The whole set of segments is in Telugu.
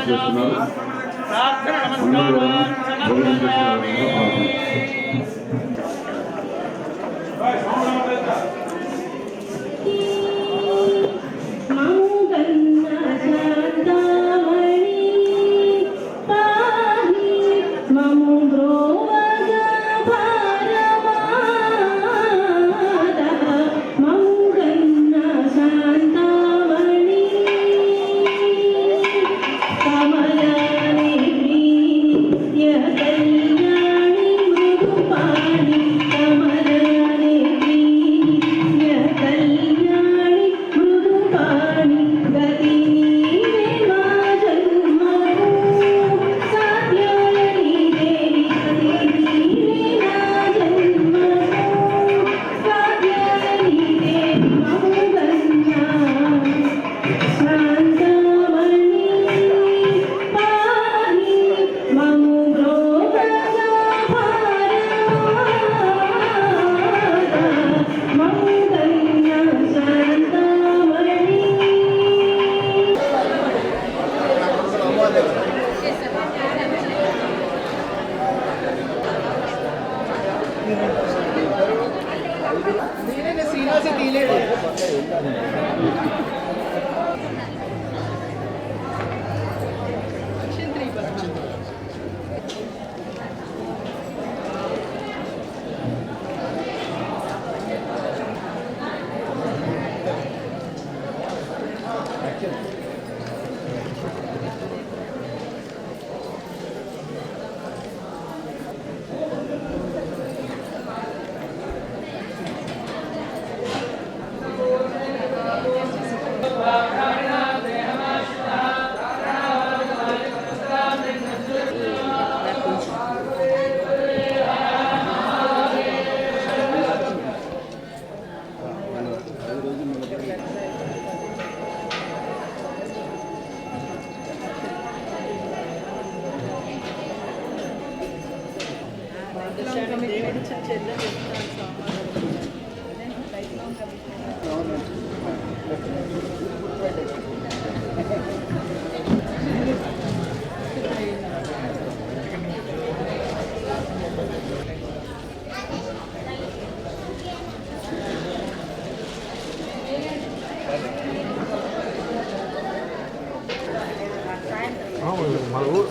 చేస్తున్నారు. అందరూ భోజనం చేస్తున్నారు.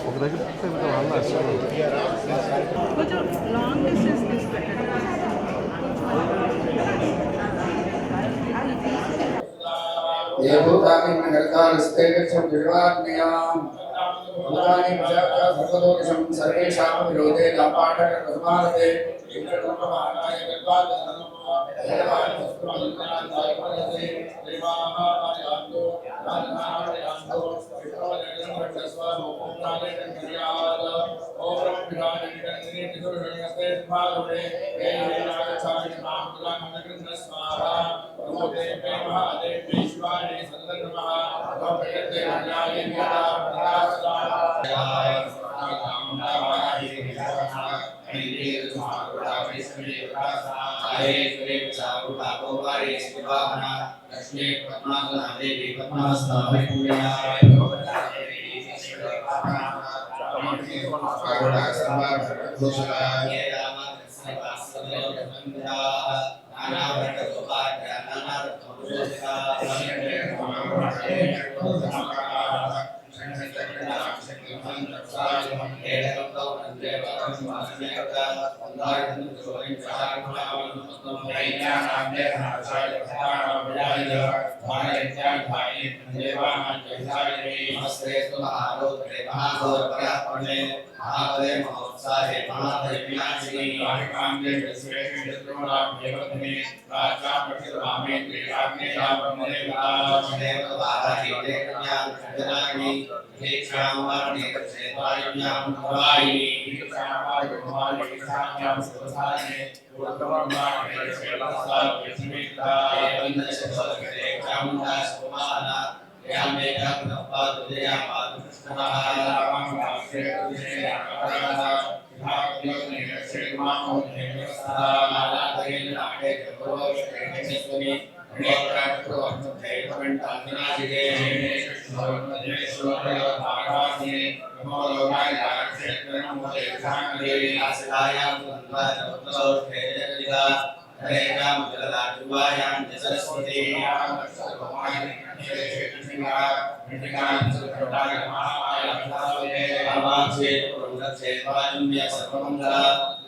ఒక దగ్గర కొంచెం లాంగ్ డిస్టెన్స్ తీసుకెళ్ళండి. सर्वेषां विरोधे लापाठकर्मादे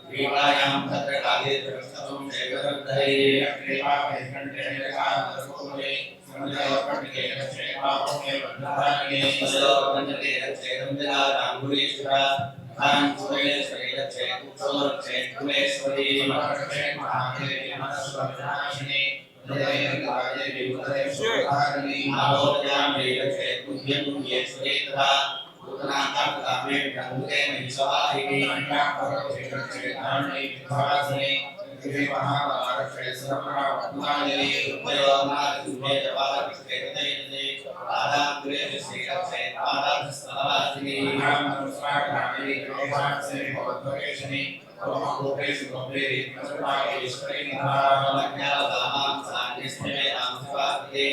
Vivayan Bhadrakali Prastham Devaradhari Kriva Venkanteswara Sarvapuri Samudayapatike Shekapame Vandhani Salovandake Chedamjala Rambulishra Khan Sure Srila Chekutsor Chekuleshwari Maharashe Mahadevi Manaswamashini Jayavikaye Vivare Shurharani Avodayam Veda Chekudyam Yeshwari Uttanam Kame Gangute Niswahi Mantra Chedamni Vivasani Krivi Mahabharata Sarvara Vatmani Upayona Sumedava Kedayani Adam Gure Srila Chedamni Salavasini Namaskar Namaskar Bhodvakeshani Gopesh Goperi Nasrapakeshwari Namaskar Sanjisthe Namsvati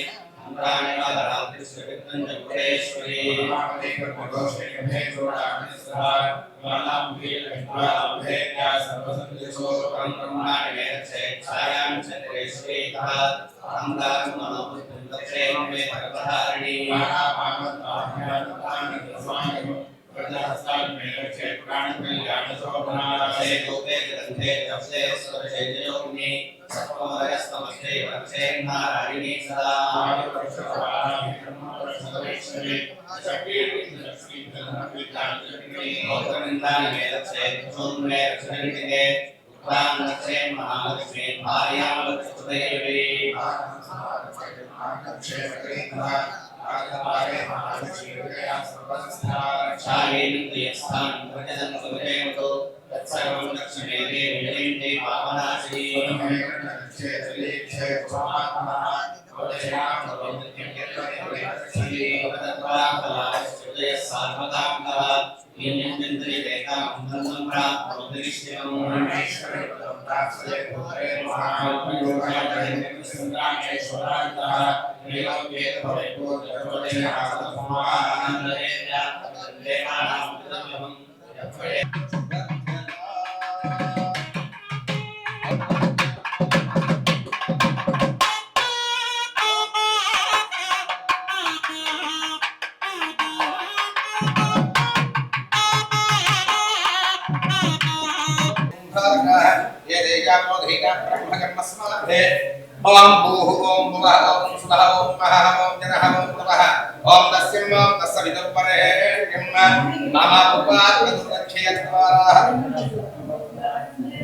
Pranayana Krishna Gopeshwari Mahamekar Bhoshwe Bhedora Nisra Malam Vil Malam Bhedya Sarvasandeso Brahmana Vedse Chayam Chandreshri Khat Amdar Manoputre Me Bhagavadharani Mahamad Ahyanatan Swami Prajastan Melche Pran Kalyana Sobhana Se Gope Granthe Japse Swarche Jogni Sapamaya Namaste Vakshe Narini Sada Prasavana Prasaveshwari Shakti Lakshmi Dhanapitani Otanindani Vedse Sunme Rakshanaritine Uttam Lakshmi Mahalakshmi Bharyam Lakshmi Shayin Yastan Vajan Sumento Sarvam Lakshmi Devi Pavanasi Om Buhu Om Buah Om Subah Om Maha Om Janah Om Tabah Om Dasyam Om Dasavidur Parehyam Mama Upat Kadurgachyattvara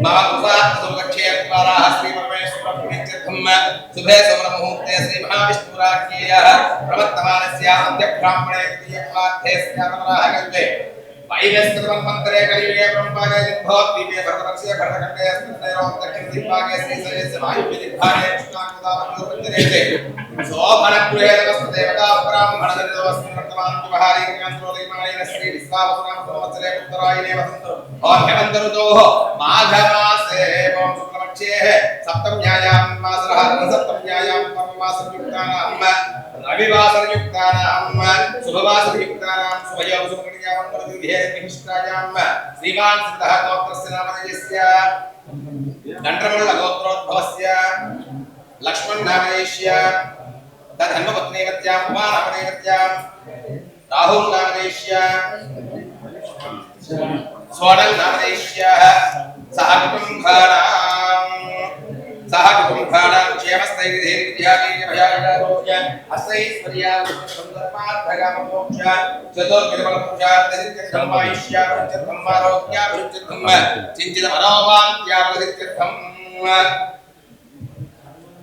Mama Upat Kadurgachyattvara Sri Parameshwara Punyattham Subhe Sovra Muhurte Sri Mahavishnu Rakhiya Pravattamanasya Andhya Brahmane Diyapatesya Namahagalve Vaivasthavam Mantare Kaliyuge Brahmage Jidbhot Dive Bhartavaksya Bhartakande Asmitayo Dakshin Dibbage Sri Sayasya Vayu Vidibhage Krishnakudavanyo Panjarete Sobhana Puraya Namaste Devata Brahmana Dhavasmi Vartaman Vivahari Kanyantro Limanayana Sri Visvavasunam Samvatsale Uttarayane Vasanto Om Hemantarudoho Madhamase Om Suklamakshe Saptam Nyayam Masarahar Saptam Nyayam Parmasar Yuktanam Ravivasar Yuktanam Subhavasar Yuktanam Subhaya Subhaya Vandradhya Mihishtrayam Sriman Siddha Gotrasya Namadayasya Dandramala Gotrodbhavasya Lakshman Namadayasya Tadhanma Patnevatyam Uma Namadayvatyam Rahul Namadayasya Swanal Namadayasya Sahakumbhanam Kshemastai Vidhirvidhyami Bhayayarojya Asaisvarya Sundarmadhagamoksha Chatur Kirpalapuksha Tadhityadhammaishya Vruchadhammarojya Vruchadhamma Cinchidamanovan Tyavadhityadham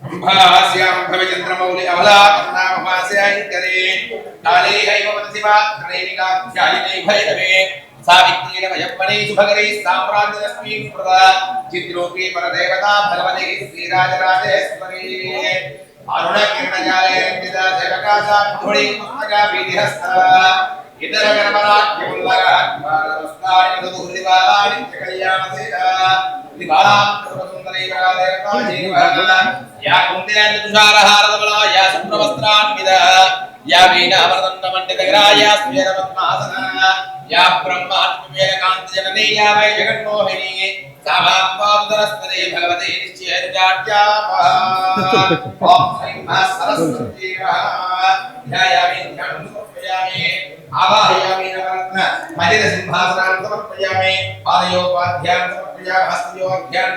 Bhasyam Bhavichandramauli Avalakarna Mahasyayinkare Kale Haivavadasiva Kareinika Khyayine Bhairave Savitrina Vayapani Subhagari Samrajyasmi Prada Chidrupi Paradevata Bhalavadi Sri Rajarajeshwari Aruna Kirnajale Vida Devakasa Dhuri Pustaka Vidhasta Idara Garmana Kyullaga Bharavastani Dhurivala Nityakalyana Seda ఇది బాలాంతరసుందరైరాదేవతాజీవః యా కుందేంద్రతుషారహారధవలా యా శుభ్రవస్త్రాన్విద యా వీణావరదండమండితగ్రాయా స్వేరపద్మాసనా యా బ్రహ్మాత్మవేదకాంతిజననీ యా వై జగన్మోహినీ సామాత్మాదరస్పదే భగవతే నిశ్చయజాడ్యాపః ఓం శ్రీం సరస్వతీ ధ్యాయామి ధ్యానం సమర్పయామి ఆవాహయామి నవరత్న మదిర సింహాసనాన్ని సమర్పయామి పాదయోపాధ్యాయం సమర్పయామి హస్తయోధ్యాయం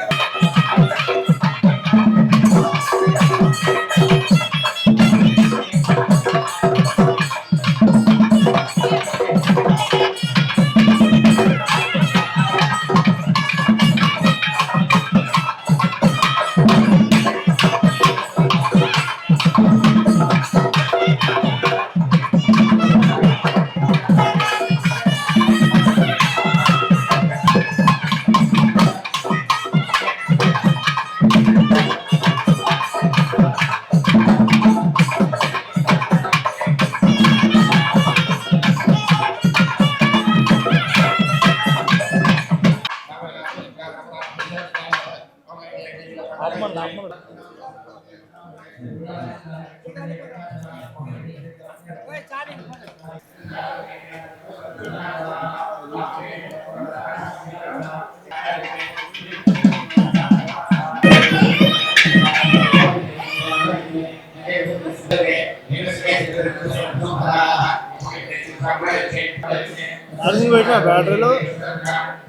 ఛార్జింగ్ పెట్టిన బ్యాటరీలో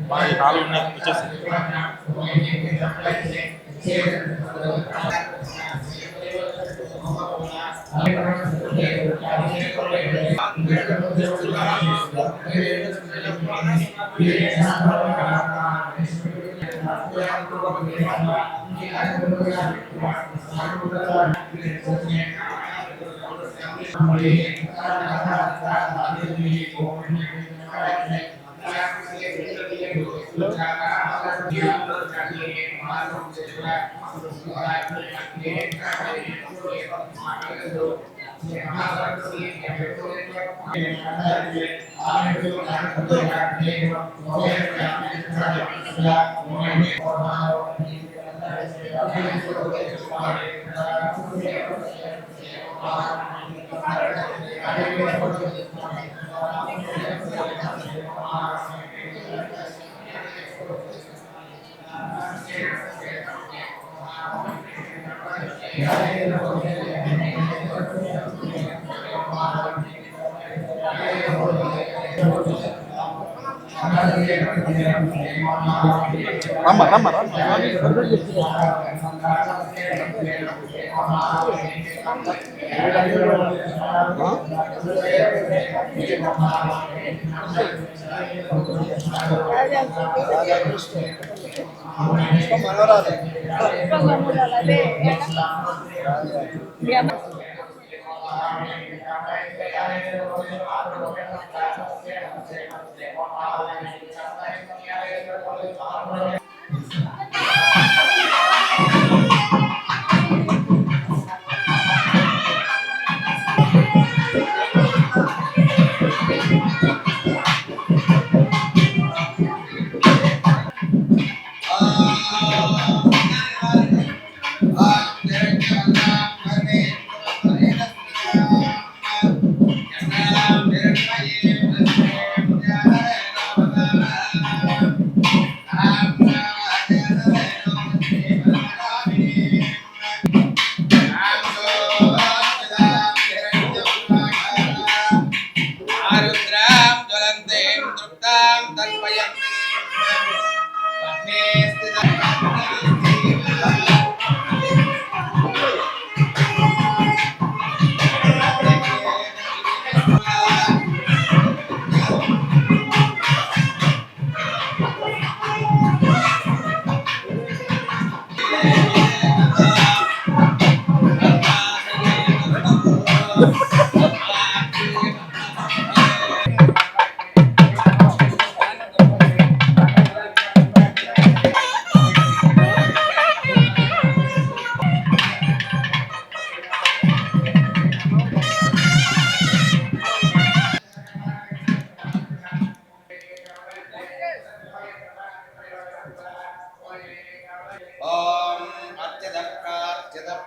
బాగా కాలు ఉన్నాయి వచ్చేసి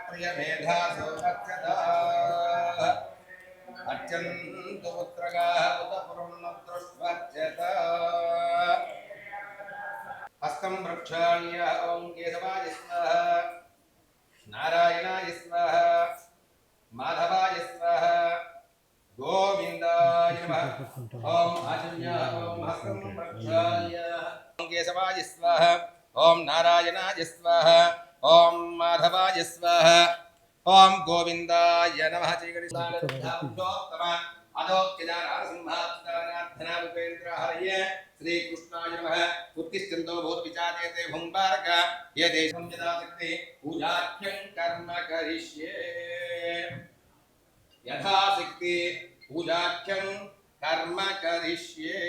प्रिय मेधासो अच्यता अच्यन्त पुत्रगाः पुत्रपुरुन्नदृष्ट्वच्यता हस्तं प्रक्षाल्य ॐ केशवाय स्वाहा नारायणाय स्वाहा माधवाय स्वाहा गोविन्दाय नमः ॐ आचम्य ॐ हस्तं प्रक्षाल्य ॐ केशवाय स्वाहा ॐ नारायणाय स्वाहा ॐ माधवाय स्वाहा ॐ गोविन्दाय नमः अदोक्यदानसिंहास्थानार्थनारूपेन्द्रहरये श्रीकृष्णाय नमः उत्तिष्ठन्तो भूतविचारेते भुङ्बारक ये देशं यदाशक्ति पूजाख्यं कर्म करिष्ये यथाशक्ति पूजाख्यं कर्म करिष्ये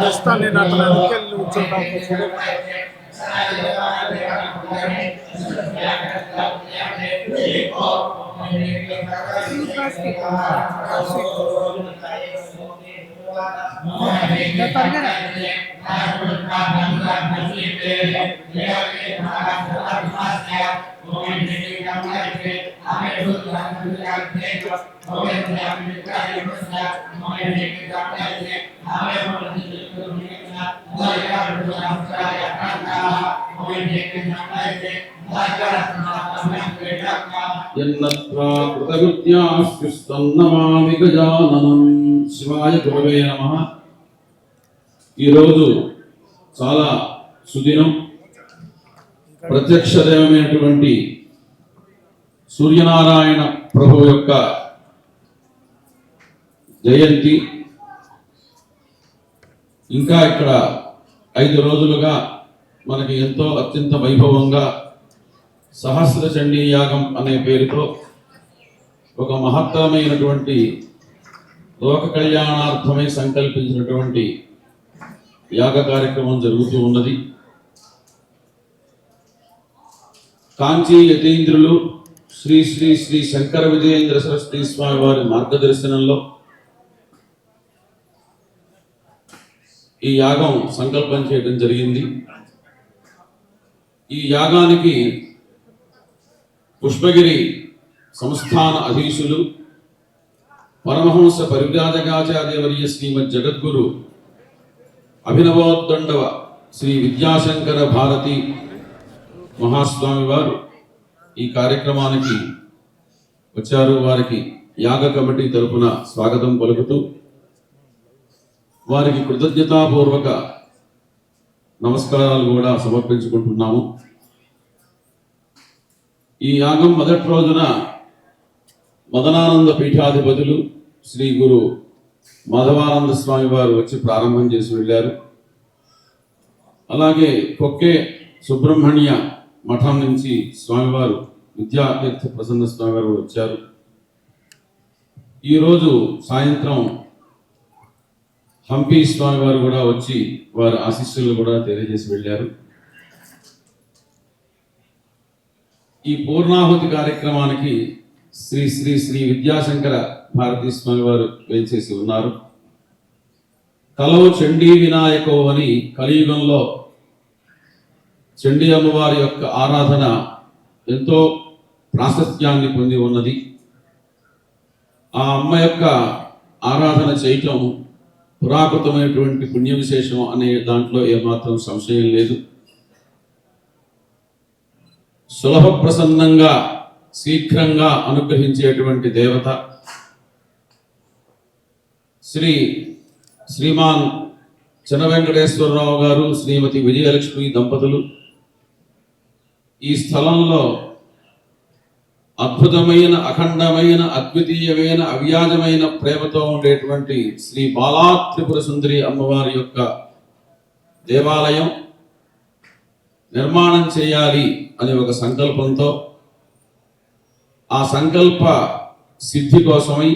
Dostan నేను అట్లా వెళ్ళి కూర్చుంటాం యన్నత్వా కృతకృత్యాస్యుస్తన్నమామి గజాననం. శివాయ గురవే నమః. ఈరోజు చాలా సుదినం. ప్రత్యక్ష దైవమైనటువంటి సూర్యనారాయణ ప్రభు యొక్క జయంతి. ఇంకా ఇక్కడ 5 రోజులుగా మనకి ఎంతో అత్యంత వైభవంగా సహస్ర చండీ యాగం అనే పేరుతో ఒక మహత్తరమైనటువంటి లోక కళ్యాణార్థమై సంకల్పించినటువంటి యాగ కార్యక్రమం జరుగుతూ ఉన్నది. కాంచీ యతీంద్రులు శ్రీ శ్రీ శ్రీ శంకర విజయేంద్ర సరస్వతి స్వామి వారి మార్గదర్శనంలో ఈ యాగం సంకల్పం చేయడం జరిగింది. ఈ యాగానికి పుష్పగిరి సంస్థాన అధీశులు పరమహంస పరివ్రాజకాచార్యవర్య శ్రీమద్ జగద్గురు అభినవోద్దండవ శ్రీ విద్యాశంకర భారతి మహాస్వామి వారు ఈ కార్యక్రమానికి వచ్చారు. వారికి యాగ కమిటీ తరపున స్వాగతం పలుకుతూ వారికి కృతజ్ఞతాపూర్వక నమస్కారాలు కూడా సమర్పించుకుంటున్నాము. ఈ యాగం మొదటి రోజున మదనానంద పీఠాధిపతులు శ్రీ గురు మాధవానంద స్వామి వారు వచ్చి ప్రారంభం చేసి వెళ్ళారు. అలాగే కొక్కే సుబ్రహ్మణ్య మఠం నుంచి స్వామివారు విద్యాతీర్థ ప్రసన్న స్వామి వారు వచ్చారు. ఈరోజు సాయంత్రం హంపి స్వామి వారు కూడా వచ్చి వారి ఆశీస్సులు కూడా తెలియజేసి వెళ్ళారు. ఈ పూర్ణాహుతి కార్యక్రమానికి శ్రీ శ్రీ శ్రీ విద్యాశంకర భారతీ స్వామి వారు వేంచేసి ఉన్నారు. కలవు చండీ వినాయకో అని కలియుగంలో చండీ అమ్మవారి యొక్క ఆరాధన ఎంతో ప్రాశస్త్యాన్ని పొంది ఉన్నది. ఆ అమ్మ యొక్క ఆరాధన చేయటం పురాకృతమైనటువంటి పుణ్య విశేషం అనే దాంట్లో ఏమాత్రం సంశయం లేదు. సులభ ప్రసన్నంగా శీఘ్రంగా అనుగ్రహించేటువంటి దేవత శ్రీమాన్ చిన వెంకటేశ్వరరావు గారు, శ్రీమతి విజయలక్ష్మి దంపతులు ఈ స్థలంలో అద్భుతమైన, అఖండమైన, అద్వితీయమైన, అవ్యాజమైన ప్రేమతో ఉండేటువంటి శ్రీ బాలా త్రిపుర సుందరి అమ్మవారి యొక్క దేవాలయం నిర్మాణం చేయాలి అనే ఒక సంకల్పంతో, ఆ సంకల్ప సిద్ధి కోసమై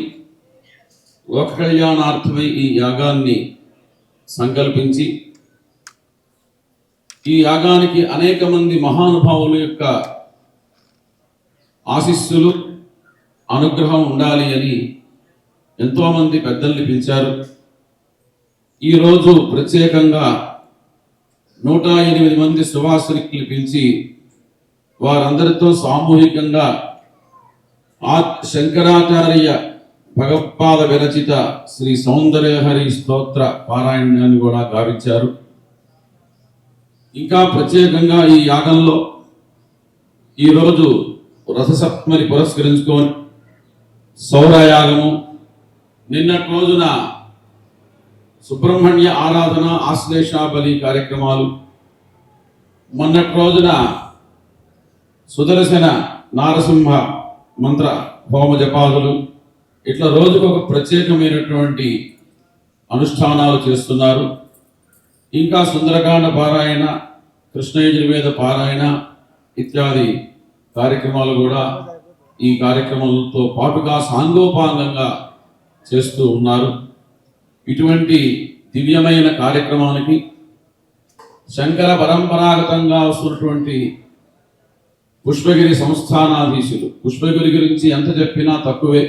లోక కళ్యాణార్థమై ఈ యాగాన్ని సంకల్పించి, ఈ యాగానికి అనేక మంది మహానుభావుల యొక్క ఆశీస్సులు, అనుగ్రహం ఉండాలి అని ఎంతోమంది పెద్దల్ని పిలిచారు. ఈరోజు ప్రత్యేకంగా 108 మంది సువాసనికులు పిలిచి వారందరితో సామూహికంగా శంకరాచార్య భగవత్పాద విరచిత శ్రీ సౌందర్యహరి స్తోత్ర పారాయణాన్ని కూడా గావించారు. ఇంకా ప్రత్యేకంగా ఈ యాగంలో ఈరోజు రథసప్తమిని పురస్కరించుకొని సౌరయాగము, నిన్నటి రోజున సుబ్రహ్మణ్య ఆరాధన, ఆశ్లేషాబలి కార్యక్రమాలు, మొన్నటి రోజున సుదర్శన నారసింహ మంత్ర హోమ జపాదులు, ఇట్లా రోజుకు ఒక ప్రత్యేకమైనటువంటి అనుష్ఠానాలు చేస్తున్నారు. ఇంకా సుందరకాండ పారాయణ, కృష్ణయజుర్వేద పారాయణ ఇత్యాది కార్యక్రమాలు కూడా ఈ కార్యక్రమాలతో పాటుగా సాంగోపాంగంగా చేస్తూ ఉన్నారు. ఇటువంటి దివ్యమైన కార్యక్రమానికి శంకర పరంపరాగతంగా వస్తున్నటువంటి పుష్పగిరి సంస్థానాధీశులు, పుష్పగిరి గురించి ఎంత చెప్పినా తక్కువే.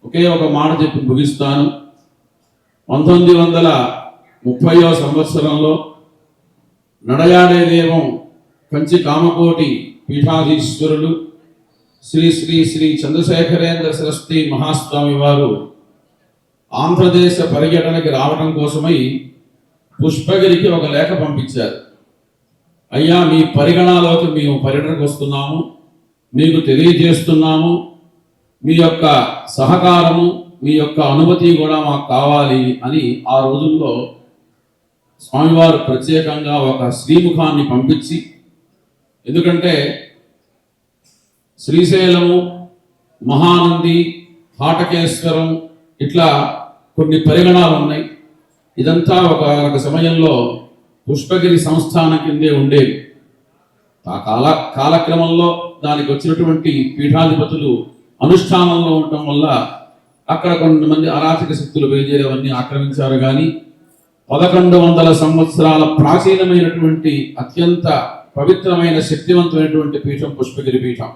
ఒకే ఒక మాట చెప్పి ముగిస్తాను. 1930వ సంవత్సరంలో నడయాడే దేవం కంచి కామకోటి పీఠాధీశ్వరులు శ్రీ శ్రీ శ్రీ చంద్రశేఖరేంద్ర సరస్వతి మహాస్వామి వారు ఆంధ్రదేశ పర్యటనకి రావడం కోసమై పుష్పగిరికి ఒక లేఖ పంపించారు. అయ్యా, మీ పరిగణలోకి మేము పర్యటనకు వస్తున్నాము, మీకు తెలియజేస్తున్నాము, మీ యొక్క సహకారము, మీ యొక్క అనుమతి కూడా మాకు కావాలి అని ఆ రోజుల్లో స్వామివారు ప్రత్యేకంగా ఒక శ్రీముఖాన్ని పంపించి, ఎందుకంటే శ్రీశైలము, మహానంది, హాటకేశ్వరం ఇట్లా కొన్ని పరిగణాలు ఉన్నాయి. ఇదంతా ఒక సమయంలో పుష్పగిరి సంస్థానం కిందే ఉండేవి. ఆ కాలక్రమంలో దానికి వచ్చినటువంటి పీఠాధిపతులు అనుష్ఠానంలో ఉండటం వల్ల అక్కడ కొంతమంది అరాచక శక్తులు బయలుదేరేవన్నీ ఆక్రమించారు. కానీ 1100 సంవత్సరాల ప్రాచీనమైనటువంటి అత్యంత పవిత్రమైన శక్తివంతమైనటువంటి పీఠం పుష్పగిరి పీఠం.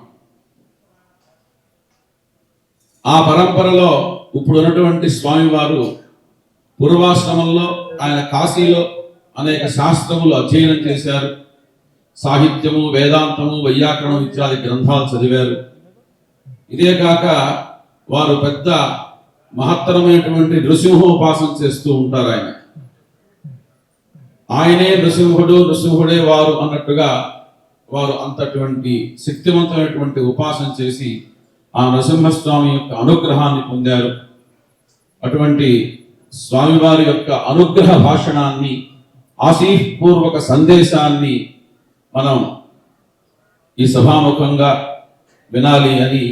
ఆ పరంపరలో ఇప్పుడు ఉన్నటువంటి స్వామివారు పూర్వాశ్రమంలో ఆయన కాశీలో అనేక శాస్త్రములు అధ్యయనం చేశారు. సాహిత్యము, వేదాంతము, వైయాకరణం ఇత్యాది గ్రంథాలు చదివారు. ఇదే కాక వారు పెద్ద మహత్తరమైనటువంటి నృసింహోపాసన చేస్తూ ఉంటారు. ఆయనే నృసింహుడు, నృసింహుడే వారు అన్నట్టుగా వారు అంతటువంటి శక్తివంతమైనటువంటి ఉపాసన చేసి ఆ నరసింహస్వామి యొక్క అనుగ్రహాన్ని పొందారు. అటువంటి స్వామివారి యొక్క అనుగ్రహ భాషణాన్ని, ఆశీపూర్వక సందేశాన్ని మనం ఈ సభాముఖంగా వినాలి అని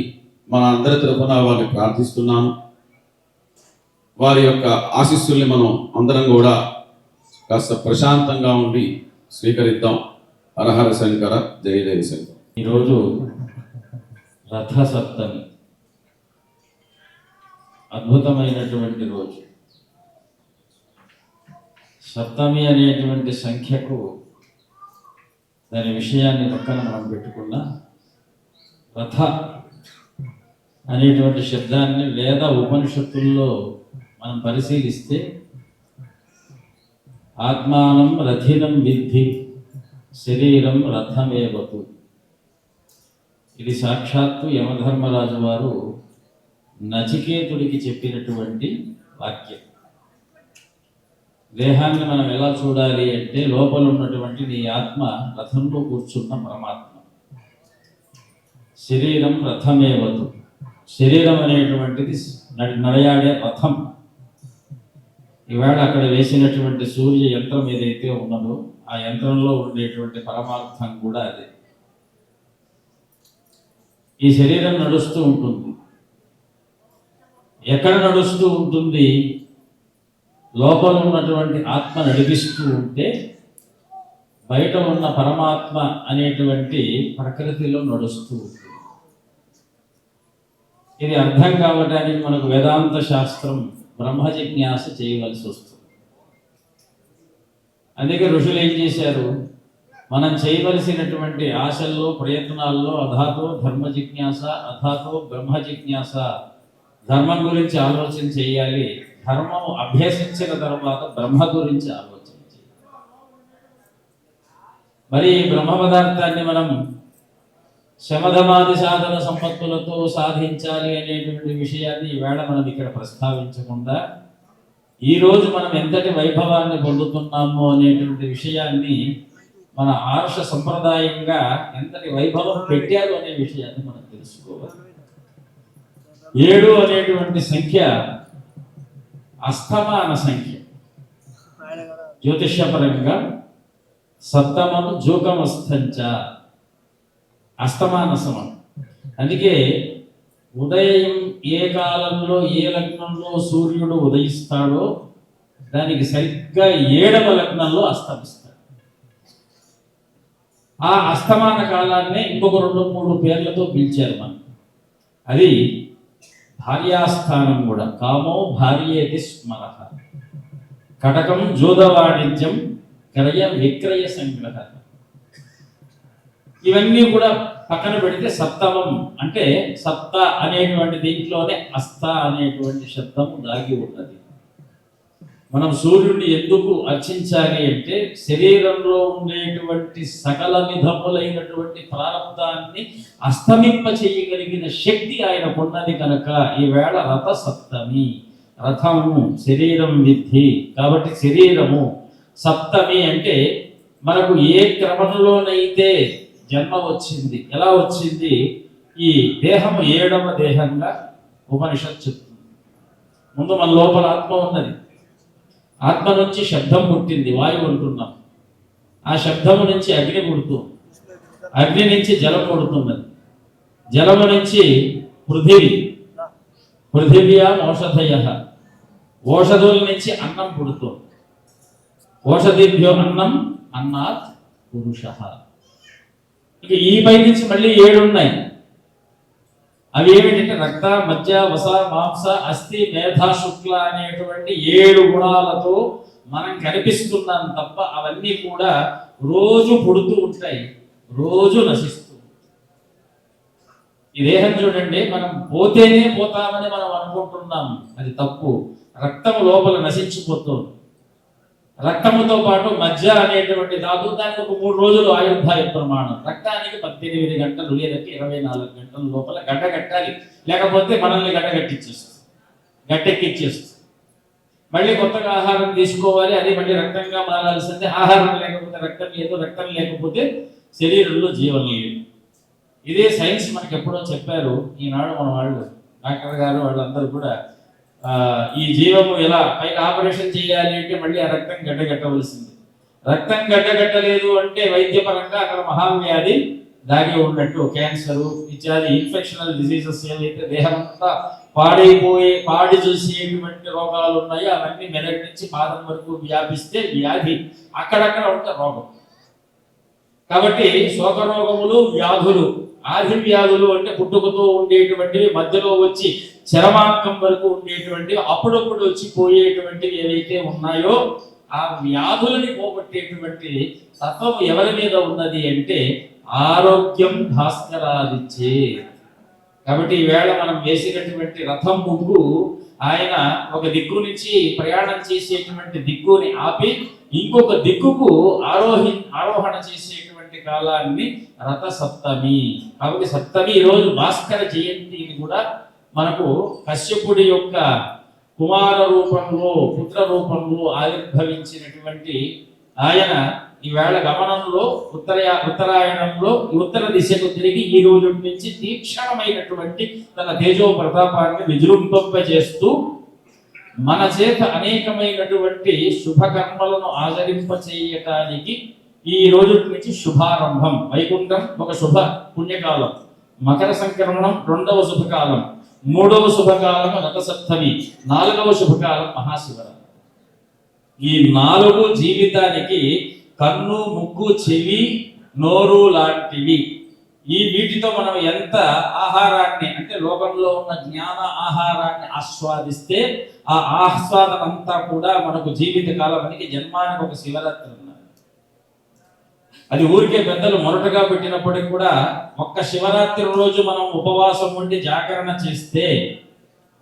మన అందరి తరఫున వారిని ప్రార్థిస్తున్నాను. వారి యొక్క ఆశీస్సుల్ని మనం అందరం కూడా కాస్త ప్రశాంతంగా ఉండి స్వీకరిద్దాం. హరహర శంకర, జయ జయ శంకర. ఈరోజు రథసప్తమి, అద్భుతమైనటువంటి రోజు. సప్తమి అనేటువంటి సంఖ్యకు దాని విషయాన్ని పక్కన మనం పెట్టుకున్న రథ అనేటువంటి శబ్దాన్ని వేద ఉపనిషత్తుల్లో మనం పరిశీలిస్తే ఆత్మానం రథినం విద్ధి శరీరం రథమేవతు. ఇది సాక్షాత్తు యమధర్మరాజు వారు నచికేతుడికి చెప్పినటువంటి వాక్యం. దేహాన్ని మనం ఎలా చూడాలి అంటే లోపల ఉన్నటువంటి నీ ఆత్మ రథంలో కూర్చున్న పరమాత్మ. శరీరం రథమేవతు. శరీరం అనేటువంటిది నడయాడే రథం. ఈవేళ అక్కడ వేసినటువంటి సూర్య యంత్రం ఏదైతే ఉన్నదో ఆ యంత్రంలో ఉండేటువంటి పరమార్థం కూడా అదే. ఈ శరీరం నడుస్తూ ఉంటుంది. ఎక్కడ నడుస్తూ ఉంటుంది? లోపల ఉన్నటువంటి ఆత్మ నడిపిస్తూ ఉంటే బయట ఉన్న పరమాత్మ అనేటువంటి ప్రకృతిలో నడుస్తూ ఉంటుంది. ఇది అర్థం కావడానికి మనకు వేదాంత శాస్త్రం బ్రహ్మ జిజ్ఞాస చేయవలసి వస్తుంది. అందుకే ఋషులు ఏం చేశారు? మనం చేయవలసినటువంటి ఆశల్లో ప్రయత్నాల్లో అధాతో ధర్మ జిజ్ఞాస, అధాతో బ్రహ్మ జిజ్ఞాస. ధర్మం గురించి ఆలోచన చేయాలి. ధర్మం అభ్యసించిన తర్వాత బ్రహ్మ గురించి ఆలోచన చేయాలి. మరి ఈ బ్రహ్మ పదార్థాన్ని మనం శమధమాది సాధన సంపత్తులతో సాధించాలి అనేటువంటి విషయాన్ని ఈవేళ మనం ఇక్కడ ప్రస్తావించకుండా ఈరోజు మనం ఎంతటి వైభవాన్ని పొందుతున్నాము అనేటువంటి విషయాన్ని మన ఆర్ష సంప్రదాయంగా ఎంతటి వైభవం పెట్టారు అనే విషయాన్ని మనం తెలుసుకోవాలి. 7 అనేటువంటి సంఖ్య అస్తమాన సంఖ్య. జ్యోతిష్యపరంగా సప్తమం జూకమస్థంచ, అస్తమాన సమం. అందుకే ఉదయం ఏ కాలంలో ఏ లగ్నంలో సూర్యుడు ఉదయిస్తాడో దానికి సరిగ్గా 7వ లగ్నంలో అస్తమిస్తాడు. ఆ అస్తమాన కాలాన్ని ఇంకొక 2-3 పేర్లతో పిలిచారు మనం. అది భార్యాస్థానం కూడా. కామో భార్యేతి స్మర, కటకం జోదవాణిజ్యం, క్రయ విక్రయ సంగ్రహ. ఇవన్నీ కూడా పక్కన పెడితే సప్తమం అంటే సప్త అనేటువంటి దీంట్లోనే అస్త అనేటువంటి శబ్దం దాగి ఉన్నది. మనం సూర్యుడిని ఎందుకు అర్చించాలి అంటే శరీరంలో ఉండేటువంటి సకల విధములైనటువంటి ప్రారంధాన్ని అస్తమింప చేయగలిగిన శక్తి ఆయనకున్నది కనుక ఈవేళ రథ సప్తమి. రథము శరీరం విద్ధి కాబట్టి శరీరము. సప్తమి అంటే మనకు ఏ క్రమంలోనైతే జన్మ వచ్చింది, ఎలా వచ్చింది? ఈ దేహము 7వ దేహంగా ఉపనిషత్ చెప్తుంది. ముందు మన లోపల ఆత్మ ఉన్నది. ఆత్మ నుంచి శబ్దం పుట్టింది, వాయువు అంటున్నాం. ఆ శబ్దము నుంచి అగ్ని పుడుతుంది, అగ్ని నుంచి జలం పుడుతున్నది, జలము నుంచి పృథివీ, పృథివ్యాం ఔషధయ, ఓషధుల నుంచి అన్నం పుడుతుంది, ఓషధిభ్యో అన్నం, అన్నాత్ పురుష. ఇక ఈ పై నుంచి మళ్ళీ 7 ఉన్నాయి. అవి ఏమిటంటే రక్త, మజ్జ, వస, మాంస, అస్థి, మేధ, శుక్ల అనేటువంటి 7 గుణాలతో మనం కనిపిస్తున్నాం తప్ప అవన్నీ కూడా రోజు పుడుతూ ఉంటాయి, రోజు నశిస్తూ. ఈ దేహం చూడండి, మనం పోతేనే పోతామని మనం అనుకుంటున్నాం, అది తప్పు. రక్తం లోపల నశించిపోతుంది. రక్తముతో పాటు మజ్జ అనేటువంటి ధాతు, దానికి ఒక 3 రోజులు ఆయుర్దాయ ప్రమాణం. రక్తానికి 18 గంటలు లేదా 24 గంటల లోపల గడ్డగట్టాలి, లేకపోతే మనల్ని గట్టెక్కిచ్చేస్తుంది. మళ్ళీ కొత్తగా ఆహారం తీసుకోవాలి, అది మళ్ళీ రక్తంగా మారాల్సిందే. ఆహారం లేకపోతే రక్తం లేదు, రక్తం లేకపోతే శరీరంలో జీవం లేదు. ఇదే సైన్స్ మనకి ఎప్పుడో చెప్పారు. ఈనాడు మన వాళ్ళు డాక్టర్ గారు వాళ్ళందరూ కూడా ఈ జీవము ఎలా పైన ఆపరేషన్ చేయాలి అంటే మళ్ళీ ఆ రక్తం గడ్డగట్టవలసింది. రక్తం గడ్డగట్టలేదు అంటే వైద్యపరంగా అక్కడ మహావ్యాధి దాగి ఉన్నట్టు. క్యాన్సరు ఇత్యాది ఇన్ఫెక్షనల్ డిసీజెస్ ఏవైతే దేహమంతా పాడి చూసేటువంటి రోగాలు ఉన్నాయో అవన్నీ మెదడు నుంచి పాదం వరకు వ్యాపిస్తే వ్యాధి అక్కడక్కడ ఉంటే రోగం. కాబట్టి శోకరోగములు, వ్యాధులు, ఆది వ్యాధులు అంటే పుట్టుకతో ఉండేటువంటివి, మధ్యలో వచ్చి చరమాంకం వరకు ఉండేటువంటివి, అప్పుడప్పుడు వచ్చి పోయేటువంటివి ఏవైతే ఉన్నాయో ఆ వ్యాధులని పోగొట్టేటువంటి తత్వం ఎవరి మీద ఉన్నది అంటే ఆరోగ్యం భాస్కరాదిచ్చే. కాబట్టి ఈవేళ మనం వేసినటువంటి రథం ముగ్గు ఆయన ఒక దిక్కు నుంచి ప్రయాణం చేసేటువంటి దిక్కుని ఆపి ఇంకొక దిక్కుకు ఆరోహణ చేసేటువంటి కాలాన్ని రథ సప్తమి. కాబట్టి సప్తమి ఈరోజు భాస్కర జయంతిని కూడా మనకు కశ్యపుడి యొక్క కుమార రూపంలో పుత్ర రూపంలో ఆవిర్భవించినటువంటి ఆయన ఈవేళ గమనంలో ఉత్తరాయణంలో ఉత్తర దిశకు తిరిగి ఈ రోజు నుంచి తీక్షణమైనటువంటి తన తేజో ప్రతాపాన్ని విజృంభింపజేస్తూ మన చేత అనేకమైనటువంటి శుభకర్మలను ఆచరింప చేయటానికి ఈ రోజు నుంచి శుభారంభం. వైకుంఠం ఒక శుభ పుణ్యకాలం, మకర సంక్రమణం రెండవ శుభకాలం, మూడవ శుభకాలం రథసప్తమి, నాలుగవ శుభకాలం మహాశివరాత్రి. ఈ 4 జీవితానికి కన్ను, ముక్కు, చెవి, నోరు లాంటివి. ఈ వీటితో మనం ఎంత ఆహారాన్ని అంటే లోకంలో ఉన్న జ్ఞాన ఆహారాన్ని ఆస్వాదిస్తే ఆ ఆస్వాదం అంతా కూడా మనకు జీవిత కాలానికి జన్మానికి ఒక శివరాత్రి ఉన్నది. అది ఊరికే పెద్దలు మొరటగా పెట్టినప్పటికీ కూడా ఒక్క శివరాత్రి రోజు మనం ఉపవాసం ఉండి జాగరణ చేస్తే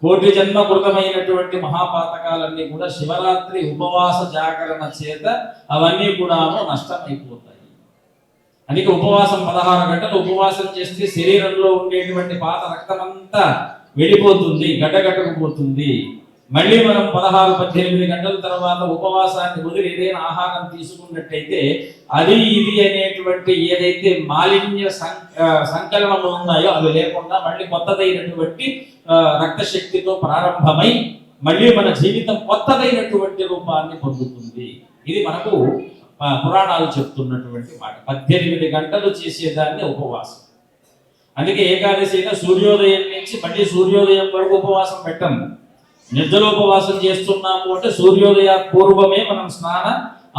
కోటి జన్మ కృతమైనటువంటి మహాపాతకాలన్నీ కూడా శివరాత్రి ఉపవాస జాగరణ చేత అవన్నీ కూడా నష్టమైపోతాయి. అందుకే ఉపవాసం 16 గంటలు ఉపవాసం చేస్తే శరీరంలో ఉండేటువంటి పాత రక్తమంతా వెళ్ళిపోతుంది, గడ్డగట్టకపోతుంది. మళ్ళీ మనం 16-18 గంటల తర్వాత ఉపవాసాన్ని వదిలి ఏదైనా ఆహారం తీసుకున్నట్టయితే అది ఇది అనేటువంటి ఏదైతే మాలిన్య సంకలనములు ఉన్నాయో అవి లేకుండా మళ్ళీ కొత్తదైనటువంటి రక్తశక్తితో ప్రారంభమై మళ్ళీ మన జీవితం కొత్తదైనటువంటి రూపాన్ని పొందుతుంది. ఇది మనకు పురాణాలు చెప్తున్నటువంటి మాట. 18 గంటలు చేసేదాన్ని ఉపవాసం. అందుకే ఏకాదశి అయినా సూర్యోదయం నుంచి మళ్ళీ సూర్యోదయం వరకు ఉపవాసం పెట్టము. నిర్జలోపవాసం చేస్తున్నాము అంటే సూర్యోదయ పూర్వమే మనం స్నాన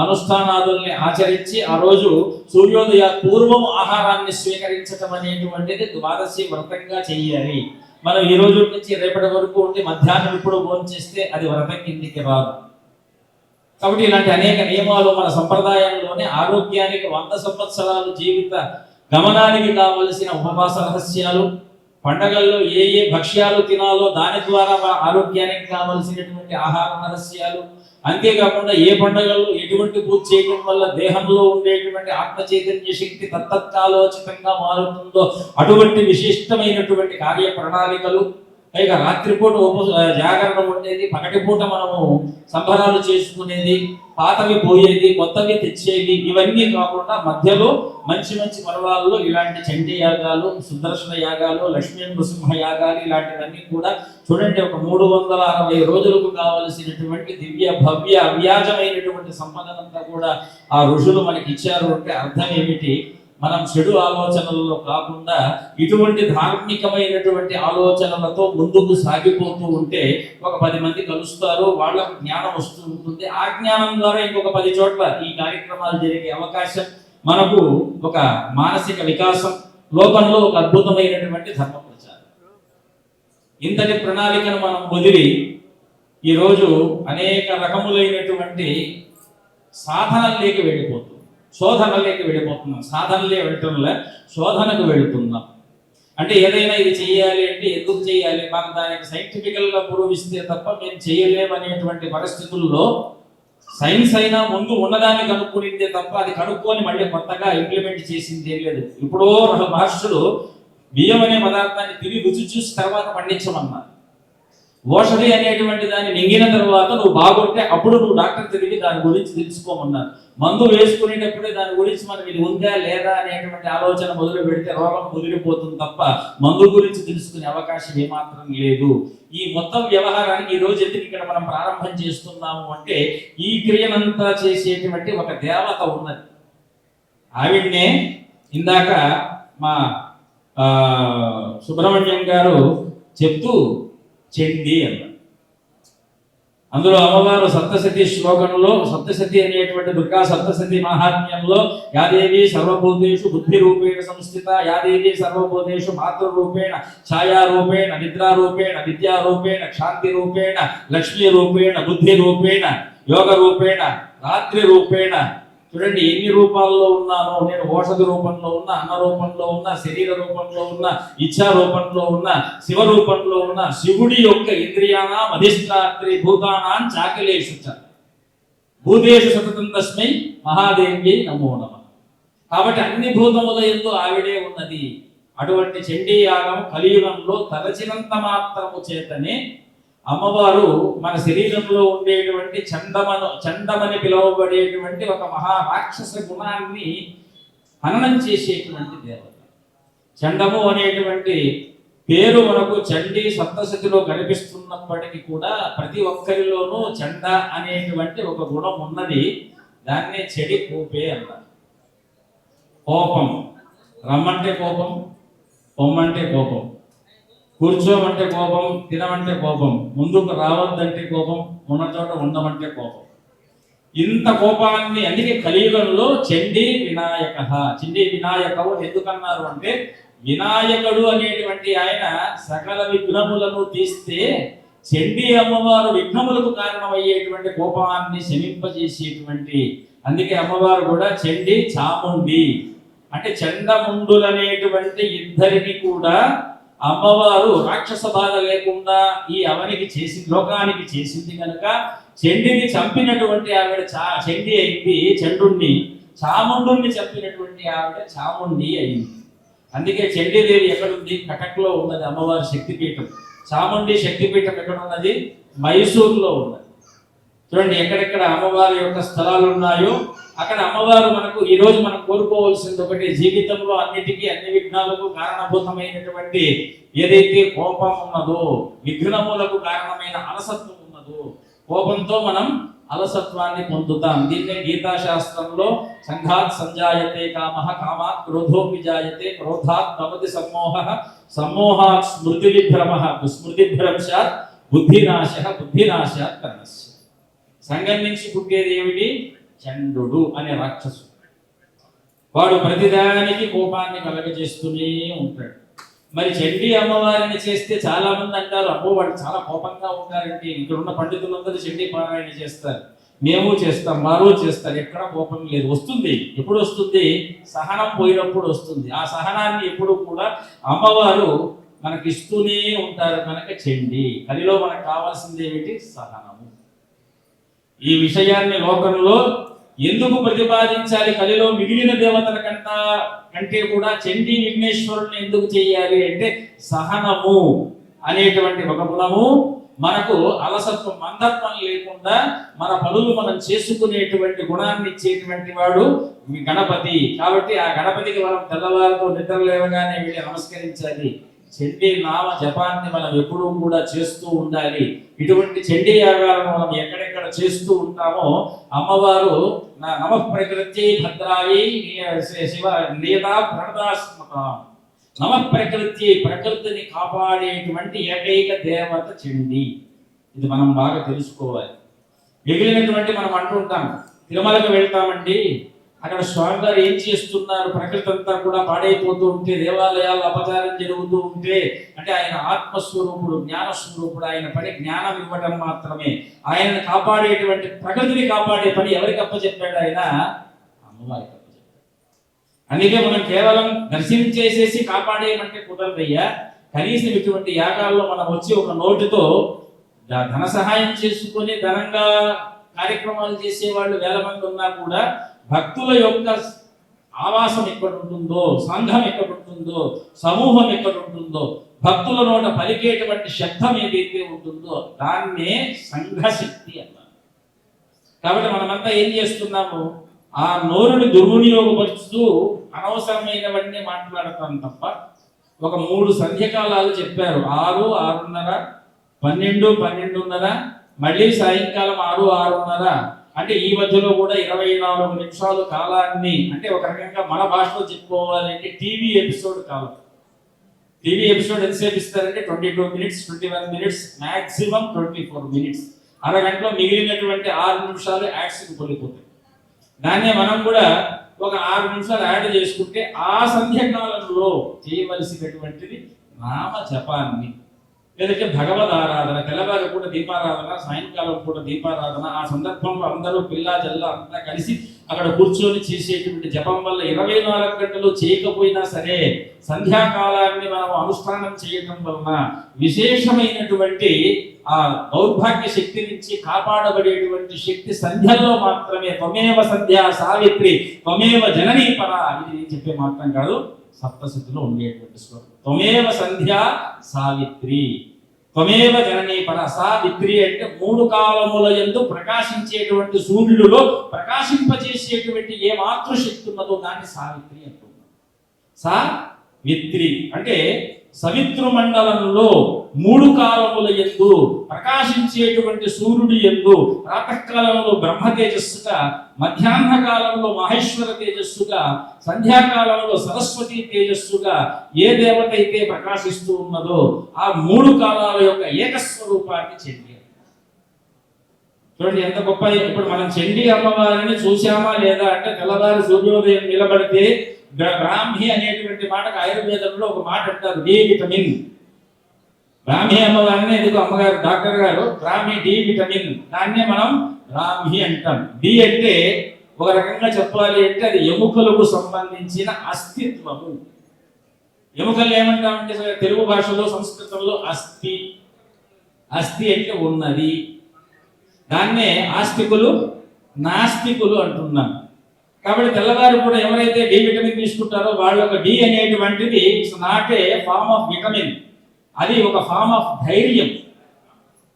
అనుష్ఠానాదుల్ని ఆచరించి ఆ రోజు సూర్యోదయ పూర్వం ఆహారాన్ని స్వీకరించడం అనేటువంటిది ద్వాదశి వ్రతంగా చెయ్యాలి. మనం ఈ రోజు నుంచి రేపటి వరకు ఉండి మధ్యాహ్నం ఇప్పుడు భోజనం చేస్తే అది వ్రతం కిందికి రాదు. కాబట్టి ఇలాంటి అనేక నియమాలు మన సంప్రదాయంలోనే ఆరోగ్యానికి 100 సంవత్సరాలు జీవిత గమనానికి కావలసిన ఉపవాస రహస్యాలు, పండగల్లో ఏ ఏ భక్ష్యాలు తినాలో దాని ద్వారా ఆరోగ్యానికి కావలసినటువంటి ఆహార రహస్యాలు, అంతేకాకుండా ఏ పండుగల్లో ఎటువంటి పూజ చేయడం వల్ల దేహంలో ఉండేటువంటి ఆత్మ చైతన్య శక్తి తత్తత్కాలోచితంగా మారుతుందో అటువంటి విశిష్టమైనటువంటి కార్య ప్రణాళికలు, పైగా రాత్రిపూట జాగరణ ఉండేది, పగటిపూట మనము సంబరాలు చేసుకునేది, పాతవి పోయేది కొత్తవి తెచ్చేది, ఇవన్నీ కాకుండా మధ్యలో మంచి మంచి పర్వాలలో ఇలాంటి చండీ యాగాలు, సుదర్శన యాగాలు, లక్ష్మీ నృసింహ యాగాలు ఇలాంటివన్నీ కూడా చూడండి. ఒక 360 రోజులకు కావలసినటువంటి దివ్య భవ్య అవ్యాజమైనటువంటి సంపదనంతా కూడా ఆ ఋషులు మనకి ఇచ్చారు. అంటే అర్థం ఏమిటి? మనం చెడు ఆలోచనలలో కాకుండా ఇటువంటి ధార్మికమైనటువంటి ఆలోచనలతో ముందుకు సాగిపోతూ ఉంటే ఒక 10 మంది కలుస్తారు, వాళ్ళకు జ్ఞానం వస్తూ ఉంటుంది. ఆ జ్ఞానం ద్వారా ఇంకొక 10 చోట్ల ఈ కార్యక్రమాలు జరిగే అవకాశం, మనకు ఒక మానసిక వికాసం, లోకంలో ఒక అద్భుతమైనటువంటి ధర్మ ప్రచారం. ఇంతటి ప్రణాళికను మనం వదిలి ఈరోజు అనేక రకములైనటువంటి సాధనల్లోకి వెళ్ళిపోతుంది, శోధనలోకి వెళ్ళిపోతున్నాం. సాధనలే వెళ్ళటంలో శోధనకు వెళుతున్నాం. అంటే ఏదైనా ఇది చేయాలి అంటే ఎందుకు చేయాలి, మనం దానికి సైంటిఫికల్గా ప్రూవ్ ఇస్తే తప్ప మేము చేయలేమనేటువంటి పరిస్థితుల్లో సైన్స్ అయినా ముందు ఉన్నదాన్ని కనుక్కునిందే తప్ప అది కనుక్కొని మళ్ళీ కొత్తగా ఇంప్లిమెంట్ చేసింది ఏం లేదు. ఇప్పుడో మహర్షులు బియ్యం అనే పదార్థాన్ని తిరిగి రుచి చూసి తర్వాత పండించమన్నారు. ఓషధి అనేటువంటి దాన్ని నింగిన తర్వాత నువ్వు బాగుంటే అప్పుడు నువ్వు డాక్టర్ తిరిగి దాని గురించి తెలుసుకోమన్నారు. మందు వేసుకునేటప్పుడే దాని గురించి మనం ఇది ఉందా లేదా అనేటువంటి ఆలోచన మొదలు పెడితే రోగం ముదిరిపోతుంది తప్ప మందు గురించి తెలుసుకునే అవకాశం ఏమాత్రం లేదు. ఈ మొత్తం వ్యవహారానికి ఈ రోజు ఎందుకు ఇక్కడ మనం ప్రారంభం చేస్తున్నాము అంటే ఈ క్రియనంతా చేసేటువంటి ఒక దేవత ఉన్నది. ఆవిడ్నే ఇందాక మా సుబ్రహ్మణ్యం గారు చెప్తూ చండి అన్నారు. అందులో అమ్మవారు సప్తశతి శ్లోకంలో సప్తశతి అనేటువంటి దుర్గా సప్తశతి మహాత్మ్యంలో యాదేవి సర్వభూతేషు బుద్ధి రూపేణ సంస్థిత, యాదేవి సర్వభూతేషు మాతృరూపేణ ఛాయారూపేణ నిద్రారూపేణ విద్యారూపేణ క్షాంతి రూపేణ లక్ష్మీ రూపేణ బుద్ధి రూపేణ యోగ రూపేణ రాత్రి రూపేణ చూడండి ఎన్ని రూపాల్లో ఉన్నానో నేను. ఓషధ రూపంలో ఉన్నా, అన్న రూపంలో ఉన్నా, శరీర రూపంలో ఉన్నా, ఇచ్ఛా రూపంలో ఉన్నా, శివ రూపంలో ఉన్నా. శివుడి యొక్క ఇంద్రియాణం అధిష్టాత్రి భూతానాం చాకలేషు చ భూతేషు సతతం తస్మై మహాదేవ్యై నమో నమః. కాబట్టి అన్ని భూతముల యందు ఆవిడే ఉన్నది. అటువంటి చండీ యాగం కలియుగంలో తలచినంత మాత్రము చేతనే అమ్మవారు మన శరీరంలో ఉండేటువంటి చండమని పిలువబడేటువంటి ఒక మహా రాక్షస గుణాన్ని హననం చేసేటువంటి దేవత. చండము అనేటువంటి పేరు మనకు చండీ సప్తశతిలో కనిపిస్తున్నప్పటికీ కూడా ప్రతి ఒక్కరిలోనూ చండ అనేటువంటి ఒక గుణం ఉన్నది. దాన్నే చెడి కోపే అన్నారు. కోపం, రమ్మంటే కోపం, పొమ్మంటే కోపం, కూర్చోమంటే కోపం, తినమంటే కోపం, ముందుకు రావద్దంటే కోపం, ఉన్న చోట ఉండమంటే కోపం. ఇంత కోపాన్ని అందుకే కలియుగంలో చండీ వినాయక, చండీ వినాయకవు ఎందుకన్నారు అంటే వినాయకుడు అనేటువంటి ఆయన సకల విఘ్నములను తీస్తే చండీ అమ్మవారు విఘ్నములకు కారణమయ్యేటువంటి కోపాన్ని శమింపజేసేటువంటి, అందుకే అమ్మవారు కూడా చండీ చాముండి అంటే చండముండులనేటువంటి ఇద్దరిని కూడా అమ్మవారు రాక్షస బాధ లేకుండా ఈ అవనికి చేసి లోకానికి చేసింది కనుక చండిని చంపినటువంటి ఆవిడ చండి అయింది చండుణ్ణి, చాముండుని చంపినటువంటి ఆవిడ చాముండి అయింది. అందుకే చండీదేవి ఎక్కడుంది? కటక్లో ఉన్నది అమ్మవారి శక్తిపీఠం. చాముండి శక్తిపీఠం ఎక్కడ ఉన్నది? మైసూరులో ఉన్నది. చూడండి ఎక్కడెక్కడ అమ్మవారి యొక్క స్థలాలు ఉన్నాయో అక్కడ అమ్మవారు మనకు ఈ రోజు మనం కోరుకోవాల్సింది ఒకటి, జీవితంలో అన్నిటికీ అన్ని విఘ్నాలకు కారణభూతమైనటువంటి ఏదైతే కోపం ఉన్నదో, విఘ్నములకు కారణమైన అలసత్వం ఉన్నదో, కోపంతో మనం అలసత్వాన్ని పొందుతాం. దీన్నే గీతాశాస్త్రంలో సంఘాత్ సంజాయతే కామః, కామాత్ క్రోధోపి జాయతే, క్రోధాత్ భవతి సమ్మోహః, సమ్మోహాత్ స్మృతి విభ్రమః, స్మృతి భ్రంశాత్ బుద్ధినాశః, బుద్ధినాశాత్ కర్మస్య. సంఘం నుంచి పుట్టేది ఏమిటి? చండు అనే రాక్షసు. వాడు ప్రతిదానికి కోపాన్ని కలగజేస్తూనే ఉంటాడు. మరి చండీ అమ్మవారిని చేస్తే చాలా మంది అంటారు, అబ్బో వాడు చాలా కోపంగా ఉంటారంటే. ఇక్కడ ఉన్న పండితులందరూ చండీ పారాయణ చేస్తారు, మేము చేస్తాం, వారు చేస్తారు. ఎక్కడ కోపం లేదు. వస్తుంది, ఎప్పుడు వస్తుంది? సహనం పోయినప్పుడు వస్తుంది. ఆ సహనాన్ని ఎప్పుడు కూడా అమ్మవారు మనకి ఇస్తూనే ఉంటారు కనుక చండీ. కలిలో మనకు కావాల్సింది ఏమిటి? సహనము. ఈ విషయాన్ని లోకంలో ఎందుకు ప్రతిపాదించాలి? కలిలో మిగిలిన దేవతల కంటే కూడా చండీ విఘ్నేశ్వరుని ఎందుకు చేయాలి అంటే సహనము అనేటువంటి ఒక గుణము మనకు అలసత్వం, మందత్వం లేకుండా మన పనులు మనం చేసుకునేటువంటి గుణాన్ని ఇచ్చేటువంటి వాడు గణపతి. కాబట్టి ఆ గణపతికి మనం తెల్లవారితో నిద్ర లేవగానే వెళ్ళి నమస్కరించాలి. చండీ నామ జపాన్ని మనం ఎప్పుడూ కూడా చేస్తూ ఉండాలి. ఇటువంటి చండీ యాగాలను మనం ఎక్కడెక్కడ చేస్తూ ఉంటామో అమ్మవారు నమః ప్రకృతి భద్రాయి శివ నియతా ప్రణదాస్మక, నమః ప్రకృతి, ప్రకృతిని కాపాడేటువంటి ఏకైక దేవత చండీ. ఇది మనం బాగా తెలుసుకోవాలి. మిగిలినటువంటి మనం అంటుంటాం, తిరుమలకు వెళ్తామండి, అక్కడ స్వామివారు ఏం చేస్తున్నారు? ప్రకృతి అంతా కూడా పాడైపోతూ ఉంటే, దేవాలయాలు అపచారం జరుగుతూ ఉంటే, అంటే ఆయన ఆత్మస్వరూపుడు, జ్ఞానస్వరూపుడు. ఆయన పని జ్ఞానం ఇవ్వడం మాత్రమే. ఆయనను కాపాడేటువంటి, ప్రకృతిని కాపాడే పని ఎవరికి అప్పచెప్పాడు? ఆయన అమ్మవారికి అప్పచెప్పాడు. అందుకే మనం కేవలం దర్శించేసేసి కాపాడేయమంటే కుదరదయ్యా. కనీసం ఇటువంటి యాగాల్లో మనం వచ్చి ఒక నోటితో ధన సహాయం చేసుకుని ధనంగా కార్యక్రమాలు చేసేవాళ్ళు వేల మంది ఉన్నా కూడా భక్తుల యొక్క ఆవాసం ఎక్కడ ఉంటుందో, సంఘం ఎక్కడ ఉంటుందో, సమూహం ఎక్కడ ఉంటుందో, భక్తుల నోట పలికేటువంటి శబ్దం ఏదైతే ఉంటుందో దాన్నే సంఘశక్తి అన్నారు. కాబట్టి మనమంతా ఏం చేస్తున్నాము? ఆ నోరుని దుర్వినియోగపరుస్తూ అనవసరమైనవన్నీ మాట్లాడతాం తప్ప. ఒక 3 సంధ్యకాలాలు చెప్పారు, 6, 6:30, 12, 12:30, మళ్ళీ సాయంకాలం 6, 6:30. అంటే ఈ మధ్యలో కూడా 24 నిమిషాలు కాలాన్ని, అంటే ఒక రకంగా మన భాషలో చెప్పుకోవాలంటే టీవీ ఎపిసోడ్ కాలం. టీవీ ఎపిసోడ్ ఎంతసేపు ఇస్తారంటే 22 మినిట్స్, 21 మినిట్స్, మాక్సిమం 24 మినిట్స్. అరగంటలో మిగిలినటువంటి 6 నిమిషాలు యాడ్స్కి పడిపోతాయి. దాన్నే మనం కూడా ఒక 6 నిమిషాలు యాడ్ చేసుకుంటే ఆ సంధ్యకాలంలో చేయవలసినటువంటిది నామ జపాన్ని. లేదంటే భగవద్ ఆరాధన, తెల్లవారు పూట దీపారాధన, సాయంకాలం పూట దీపారాధన. ఆ సందర్భంలో అందరూ పిల్లా జల్లా అంతా కలిసి అక్కడ కూర్చొని చేసేటువంటి జపం వల్ల 24 గంటలు చేయకపోయినా సరే సంధ్యాకాలాన్ని మనం అనుష్ఠానం చేయటం వలన విశేషమైనటువంటి ఆ దౌర్భాగ్య శక్తి నుంచి కాపాడబడేటువంటి శక్తి సంధ్యలో మాత్రమే. త్వమేవ సంధ్యా సావిత్రి త్వమేవ జననీ పర. ఇది నేను చెప్పే మాత్రం కాదు, సప్తశతిలో ఉండేటువంటి శ్లోకం. త్వమేవ సంధ్యా సావిత్రి త్వమేవ జననీ పర. సావిత్రి అంటే 3 కాలముల యందు ప్రకాశించేటువంటి సూర్యుడిలో ప్రకాశింపజేసేటువంటి ఏ మాతృశక్తి ఉన్నదో దాన్ని సావిత్రి అంటున్నాం. సావిత్రి అంటే సవితృ మండలంలో 3 కాలముల యందు ప్రకాశించేటువంటి సూర్యుడి యందు ప్రాతకాలంలో బ్రహ్మ తేజస్సుగా, మధ్యాహ్న కాలంలో మహేశ్వర తేజస్సుగా, సంధ్యాకాలంలో సరస్వతి తేజస్సుగా ఏ దేవత అయితే ప్రకాశిస్తూ ఉన్నదో ఆ 3 కాలాల యొక్క ఏకస్వరూపాన్ని చండీ. చూడండి ఎంత గొప్ప. ఇప్పుడు మనం చండీ అమ్మవారిని చూసామా లేదా అంటే తెల్లవారి సూర్యోదయం నిలబడితే బ్రాహ్మి అనేటువంటి మాటకు ఆయుర్వేదంలో ఒక మాట అంటారు, డి విటమిన్. బ్రాహ్మి అమ్మవారిని ఎందుకు అమ్మగారు డాక్టర్ గారు బ్రాహ్మి డి విటమిన్, దాన్నే మనం బ్రాహ్మి అంటాం. డి అంటే ఒక రకంగా చెప్పాలి అంటే అది ఎముకలకు సంబంధించిన అస్తిత్వము. ఎముకలు ఏమంటామంటే తెలుగు భాషలో సంస్కృతంలో అస్థి. అస్థి అంటే ఉన్నది. దాన్నే ఆస్తికులు నాస్తికులు అంటున్నాం. కాబట్టి తెల్లవారు కూడా ఎవరైతే డి విటమిన్ తీసుకుంటారో వాళ్ళకు డి అనేటువంటిది it's not a form of vitamin, అది ఒక ఫార్మ్ ఆఫ్ ధైర్యం.